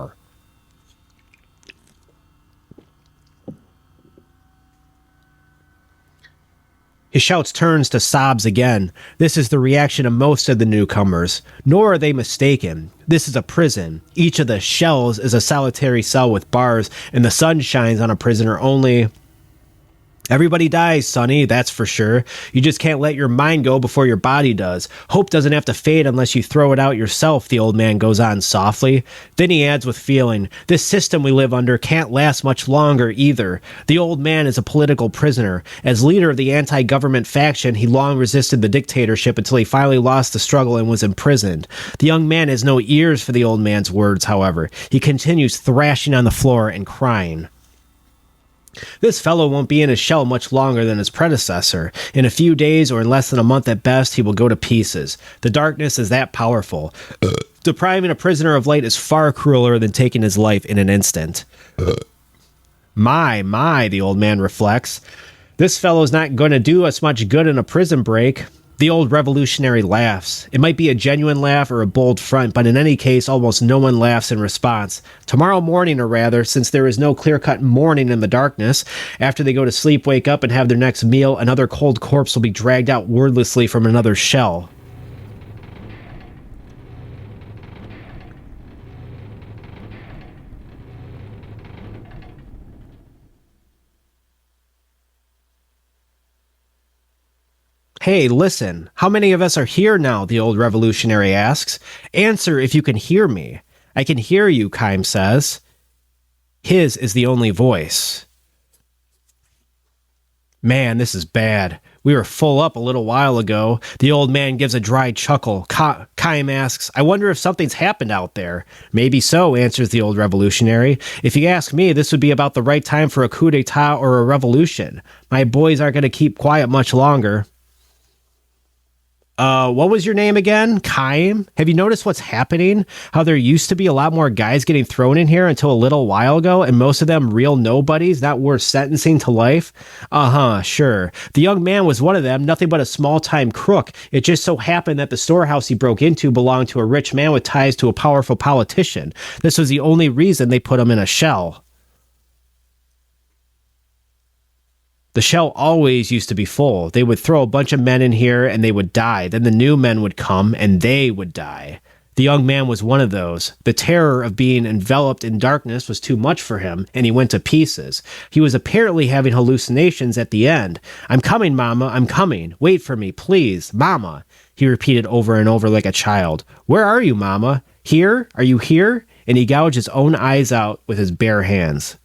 His shouts turns to sobs again. This is the reaction of most of the newcomers. Nor are they mistaken. This is a prison. Each of the shells is a solitary cell with bars, and the sun shines on a prisoner only. Everybody dies, Sonny, that's for sure. You just can't let your mind go before your body does. Hope doesn't have to fade unless you throw it out yourself, the old man goes on softly. Then he adds with feeling, this system we live under can't last much longer either. The old man is a political prisoner. As leader of the anti-government faction, he long resisted the dictatorship until he finally lost the struggle and was imprisoned. The young man has no ears for the old man's words, however. He continues thrashing on the floor and crying. This fellow won't be in his shell much longer than his predecessor. In a few days, or in less than a month at best, he will go to pieces. The darkness is that powerful. Depriving a prisoner of light is far crueler than taking his life in an instant. My, the old man reflects. This fellow's not going to do us much good in a prison break. The old revolutionary laughs. It might be a genuine laugh or a bold front, but in any case, almost no one laughs in response. Tomorrow morning, or rather, since there is no clear-cut morning in the darkness, after they go to sleep, wake up, and have their next meal, another cold corpse will be dragged out wordlessly from another shell. Hey, listen, how many of us are here now, the old revolutionary asks. Answer if you can hear me. I can hear you, Kime says. His is the only voice. Man, this is bad. We were full up a little while ago. The old man gives a dry chuckle. Kime asks, I wonder if something's happened out there. Maybe so, answers the old revolutionary. If you ask me, this would be about the right time for a coup d'etat or a revolution. My boys aren't going to keep quiet much longer. What was your name again? Kime? Have you noticed what's happening? How there used to be a lot more guys getting thrown in here until a little while ago, and most of them real nobodies, not worth sentencing to life? Sure. The young man was one of them, nothing but a small-time crook. It just so happened that the storehouse he broke into belonged to a rich man with ties to a powerful politician. This was the only reason they put him in a shell. The shell always used to be full. They would throw a bunch of men in here and they would die. Then the new men would come and they would die. The young man was one of those. The terror of being enveloped in darkness was too much for him, and he went to pieces. He was apparently having hallucinations at the end. I'm coming, Mama, I'm coming. Wait for me, please. Mama, he repeated over and over like a child. Where are you, Mama? Here? Are you here? And he gouged his own eyes out with his bare hands.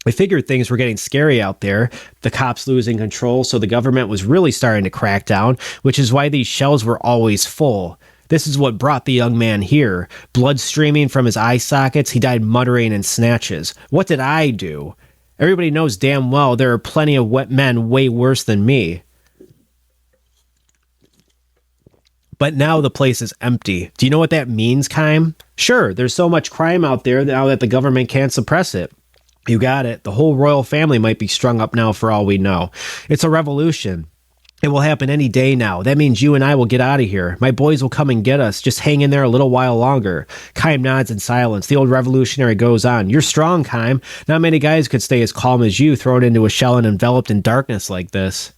I figured things were getting scary out there, the cops losing control, so the government was really starting to crack down, which is why these shells were always full. This is what brought the young man here. Blood streaming from his eye sockets, he died muttering in snatches. What did I do? Everybody knows damn well there are plenty of wet men way worse than me. But now the place is empty. Do you know what that means, Kime? Sure, there's so much crime out there now that the government can't suppress it. You got it. The whole royal family might be strung up now for all we know. It's a revolution. It will happen any day now. That means you and I will get out of here. My boys will come and get us. Just hang in there a little while longer. Kime nods in silence. The old revolutionary goes on. You're strong, Kime. Not many guys could stay as calm as you, thrown into a shell and enveloped in darkness like this.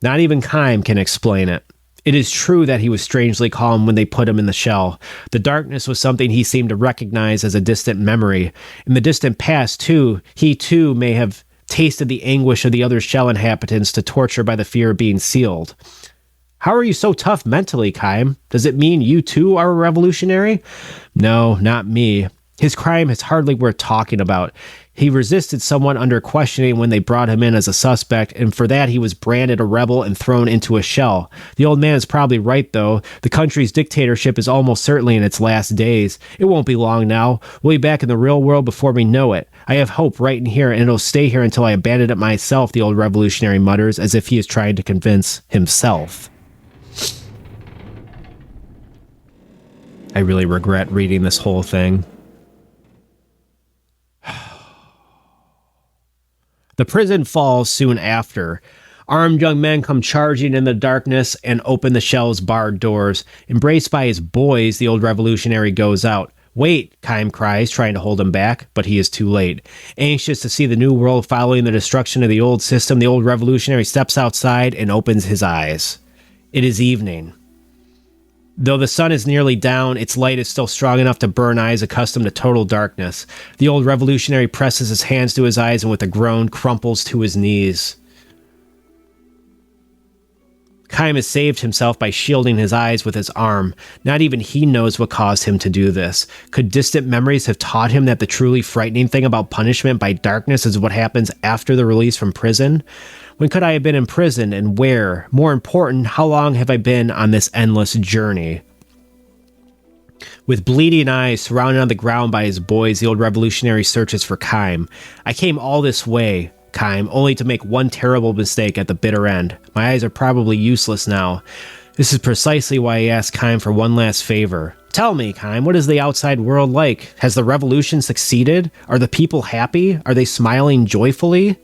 Not even Kime can explain it. It is true that he was strangely calm when they put him in the shell. The darkness was something he seemed to recognize as a distant memory. In the distant past, too, he too may have tasted the anguish of the other shell inhabitants to torture by the fear of being sealed. How are you so tough mentally, Kaim? Does it mean you too are a revolutionary? No, not me. His crime is hardly worth talking about. He resisted someone under questioning when they brought him in as a suspect, and for that he was branded a rebel and thrown into a shell. The old man is probably right, though. The country's dictatorship is almost certainly in its last days. It won't be long now. We'll be back in the real world before we know it. I have hope right in here, and it'll stay here until I abandon it myself, the old revolutionary mutters, as if he is trying to convince himself. I really regret reading this whole thing. The prison falls soon after. Armed young men come charging in the darkness and open the shell's barred doors. Embraced by his boys, the old revolutionary goes out. Wait, Kaim cries, trying to hold him back, but he is too late. Anxious to see the new world following the destruction of the old system, the old revolutionary steps outside and opens his eyes. It is evening. Though the sun is nearly down, its light is still strong enough to burn eyes accustomed to total darkness. The old revolutionary presses his hands to his eyes and with a groan crumples to his knees. Kaim has saved himself by shielding his eyes with his arm. Not even he knows what caused him to do this. Could distant memories have taught him that the truly frightening thing about punishment by darkness is what happens after the release from prison? When could I have been imprisoned and where? More important, how long have I been on this endless journey? With bleeding eyes, surrounded on the ground by his boys, the old revolutionary searches for Kaim. I came all this way, Kaim, only to make one terrible mistake at the bitter end. My eyes are probably useless now. This is precisely why I asked Kaim for one last favor. Tell me, Kaim, what is the outside world like? Has the revolution succeeded? Are the people happy? Are they smiling joyfully?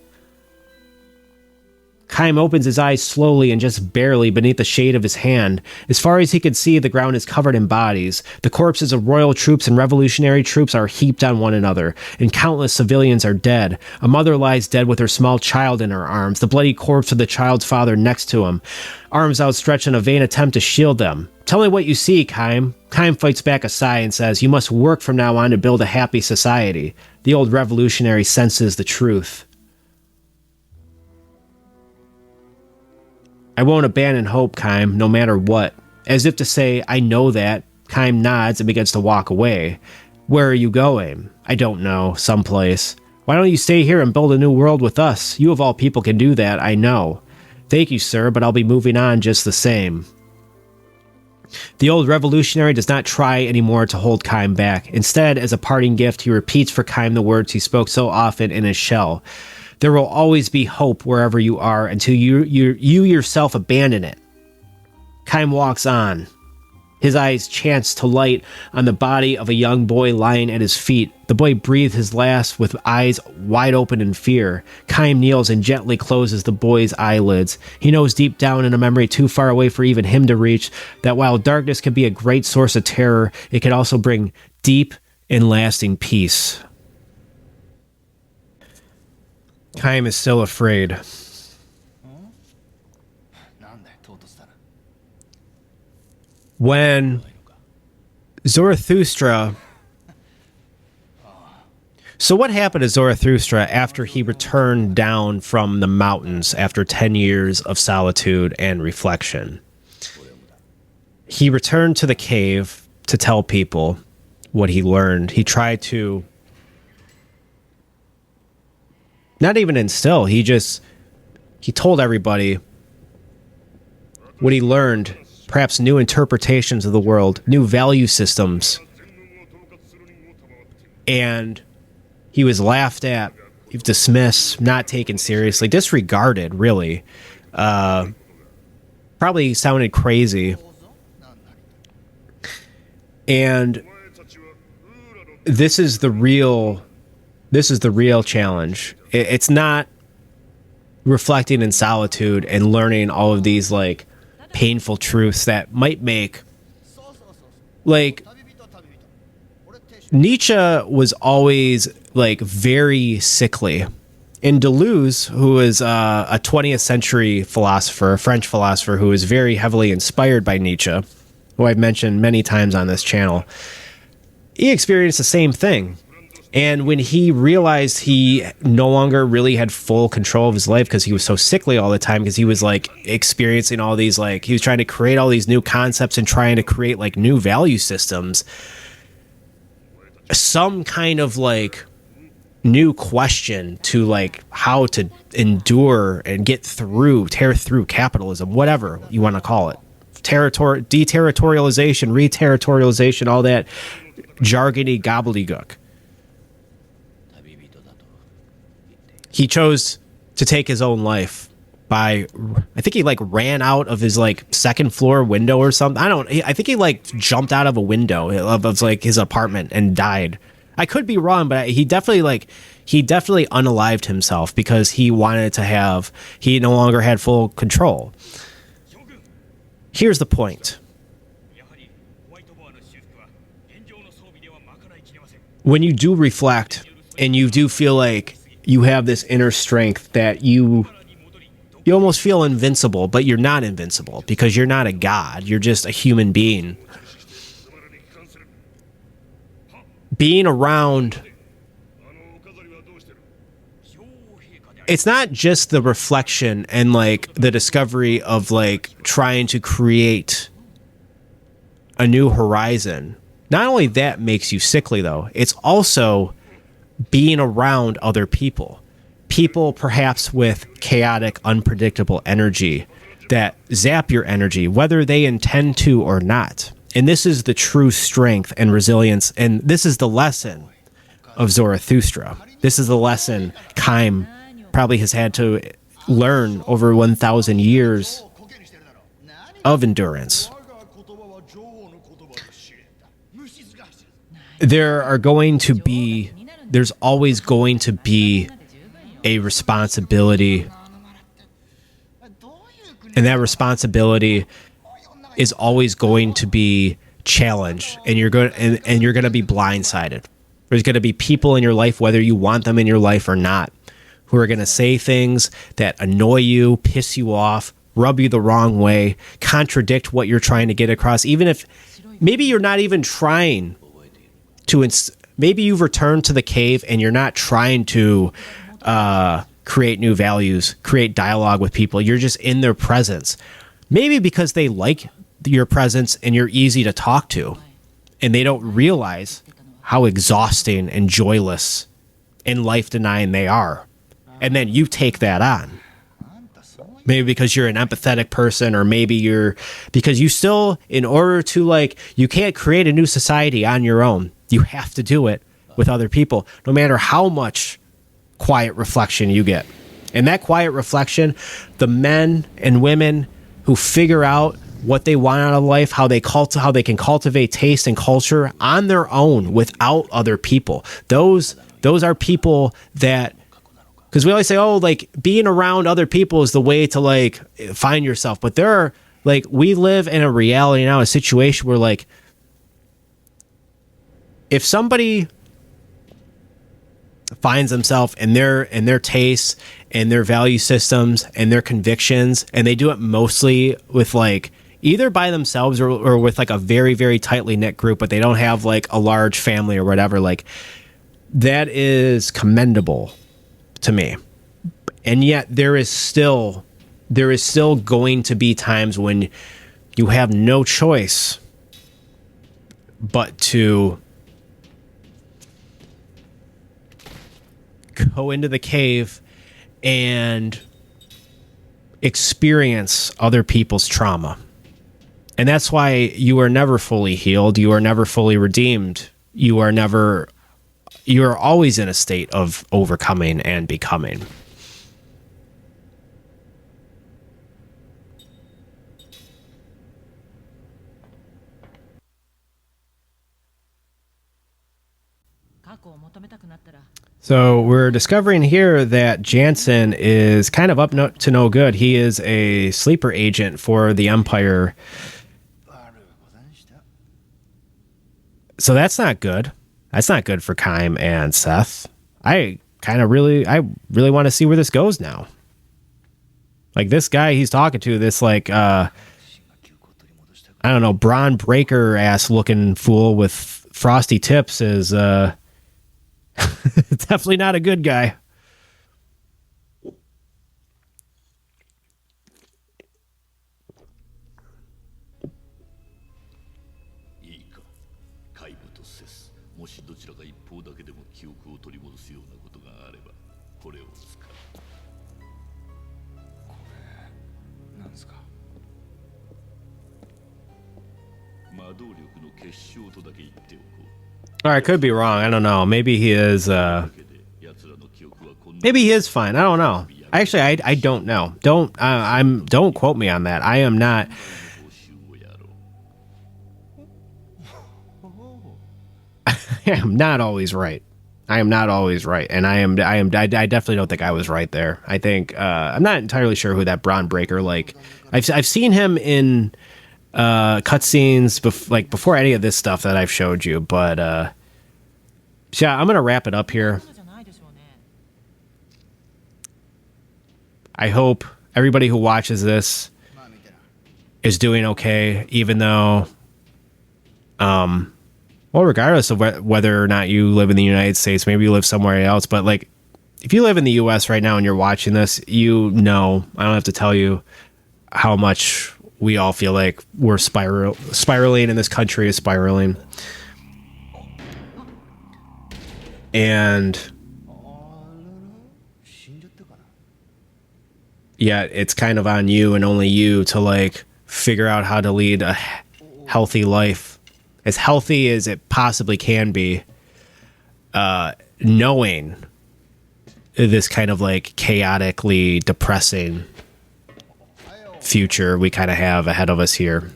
Kaim opens his eyes slowly and just barely beneath the shade of his hand. As far as he can see, the ground is covered in bodies. The corpses of royal troops and revolutionary troops are heaped on one another, and countless civilians are dead. A mother lies dead with her small child in her arms, the bloody corpse of the child's father next to him, arms outstretched in a vain attempt to shield them. Tell me what you see, Kaim. Kaim fights back a sigh and says, You must work from now on to build a happy society. The old revolutionary senses the truth. I won't abandon hope, Kaim, no matter what. As if to say, I know that. Kaim nods and begins to walk away. Where are you going? I don't know. Someplace. Why don't you stay here and build a new world with us? You of all people can do that, I know. Thank you, sir, but I'll be moving on just the same. The old revolutionary does not try anymore to hold Kaim back. Instead, as a parting gift, he repeats for Kaim the words he spoke so often in his shell. There will always be hope wherever you are until you yourself abandon it. Kaim walks on. His eyes chance to light on the body of a young boy lying at his feet. The boy breathed his last with eyes wide open in fear. Kaim kneels and gently closes the boy's eyelids. He knows deep down in a memory too far away for even him to reach that while darkness can be a great source of terror, it can also bring deep and lasting peace. Kaim is still afraid. When Zarathustra... So what happened to Zarathustra after he returned down from the mountains after 10 years of solitude and reflection? He returned to the cave to tell people what he learned. He tried to not even instill, he told everybody what he learned, perhaps new interpretations of the world, new value systems. And he was laughed at, he was dismissed, not taken seriously, disregarded, really. Probably sounded crazy. And this is the real challenge. It's not reflecting in solitude and learning all of these like painful truths that might make, like, Nietzsche was always like very sickly. And Deleuze, who is a 20th century philosopher, a French philosopher who is very heavily inspired by Nietzsche, who I've mentioned many times on this channel, he experienced the same thing. And when he realized he no longer really had full control of his life because he was so sickly all the time, because he was like experiencing all these, like, he was trying to create all these new concepts and trying to create like new value systems, some kind of like new question to like how to endure and tear through capitalism, whatever you want to call it. Deterritorialization, reterritorialization, all that jargony gobbledygook. He chose to take his own life by, I think he like ran out of his like second floor window or something. I think he like jumped out of a window of like his apartment and died. I could be wrong, but he definitely unalived himself because he no longer had full control. Here's the point. When you do reflect and you do feel like you have this inner strength that you almost feel invincible, but you're not invincible because you're not a god. You're just a human being. Being around, it's not just the reflection and like the discovery of like trying to create a new horizon. Not only that makes you sickly though, it's also being around other people perhaps with chaotic, unpredictable energy that zap your energy, whether they intend to or not. And this is the true strength and resilience. And this is the lesson of Zarathustra. This is the lesson Kaim probably has had to learn over 1,000 years of endurance. There's always going to be a responsibility, and that responsibility is always going to be challenged, and you're going to be blindsided. There's going to be people in your life, whether you want them in your life or not, who are going to say things that annoy you, piss you off, rub you the wrong way, contradict what you're trying to get across, even if maybe you're not even trying to maybe you've returned to the cave and you're not trying to create new values, create dialogue with people. You're just in their presence. Maybe because they like your presence and you're easy to talk to, and they don't realize how exhausting and joyless and life-denying they are. And then you take that on. Maybe because you're an empathetic person, or maybe because you still, in order to like, you can't create a new society on your own. You have to do it with other people, no matter how much quiet reflection you get. And that quiet reflection, the men and women who figure out what they want out of life, how they can cultivate taste and culture on their own without other people. Those are people that, because we always say, oh, like being around other people is the way to like find yourself. But there are like, we live in a reality now, a situation where like, if somebody finds themselves in their tastes and their value systems and their convictions, and they do it mostly with like either by themselves or with like a very, very tightly knit group, but they don't have like a large family or whatever, like that is commendable to me. And yet there is still going to be times when you have no choice but to go into the cave and experience other people's trauma. And that's why you are never fully healed. You are never fully redeemed. You are always in a state of overcoming and becoming. So we're discovering here that Jansen is kind of up to no good. He is a sleeper agent for the Empire. So that's not good. That's not good for Kaim and Seth. I really want to see where this goes now. Like this guy he's talking to, this like I don't know, Braun Breaker ass looking fool with frosty tips is Definitely not a good guy. いいか、皆無とせず、もしどちらか一方だけでも記憶を取り戻すようなことがあれば、これを使う。これなんですか？魔動力の結晶とだけ言っておこう。 Or I could be wrong. I don't know. Maybe he is. Maybe he is fine. I don't know. Actually, I don't know. Don't quote me on that. I am not. I am not always right. I am not always right, and I definitely don't think I was right there. I think I'm not entirely sure who that Braun Breaker. Like, I've seen him in cutscenes before any of this stuff that I've showed you, but yeah, I'm gonna wrap it up here. I hope everybody who watches this is doing okay, even though, well, regardless of whether or not you live in the United States, maybe you live somewhere else, but like, if you live in the U.S. right now and you're watching this, you know, I don't have to tell you how much we all feel like we're spiraling, and this country is spiraling. And yeah, it's kind of on you and only you to like figure out how to lead a healthy life, as healthy as it possibly can be, knowing this kind of like chaotically depressing future we kind of have ahead of us here.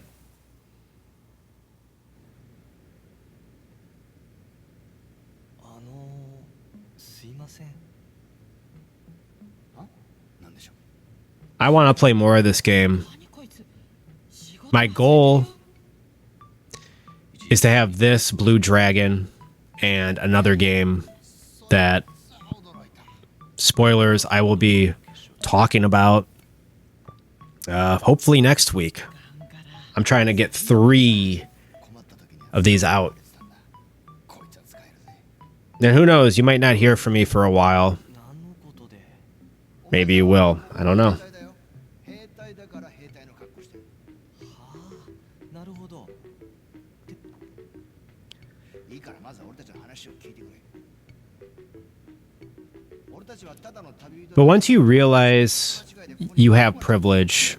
I want to play more of this game. My goal is to have this Blue Dragon and another game that, spoilers, I will be talking about hopefully next week. I'm trying to get 3 of these out. Then who knows, you might not hear from me for a while. Maybe you will. I don't know. But once you realize you have privilege,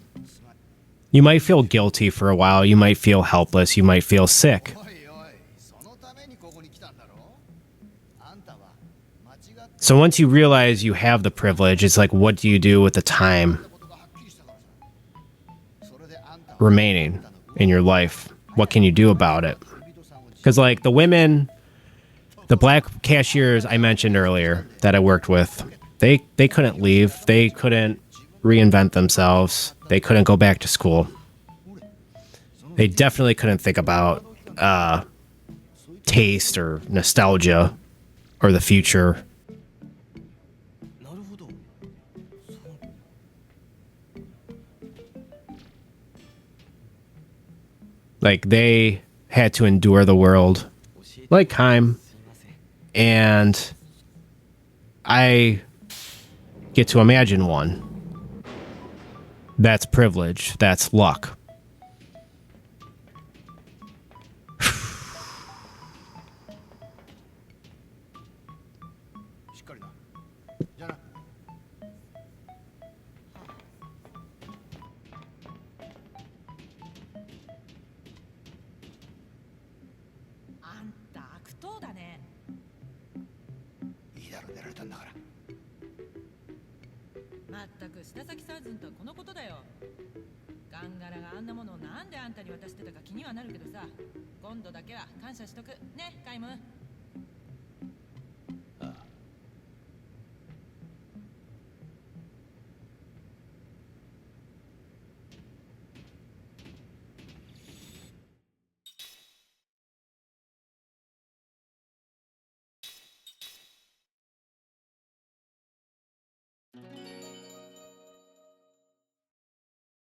you might feel guilty for a while. You might feel helpless. You might feel sick. So once you realize you have the privilege, it's like, what do you do with the time remaining in your life? What can you do about it? Because like the women, the black cashiers I mentioned earlier that I worked with, they couldn't leave. They couldn't reinvent themselves. They couldn't go back to school. They definitely couldn't think about taste or nostalgia or the future. Like, they had to endure the world like Heim. And I get to imagine one. That's privilege. That's luck.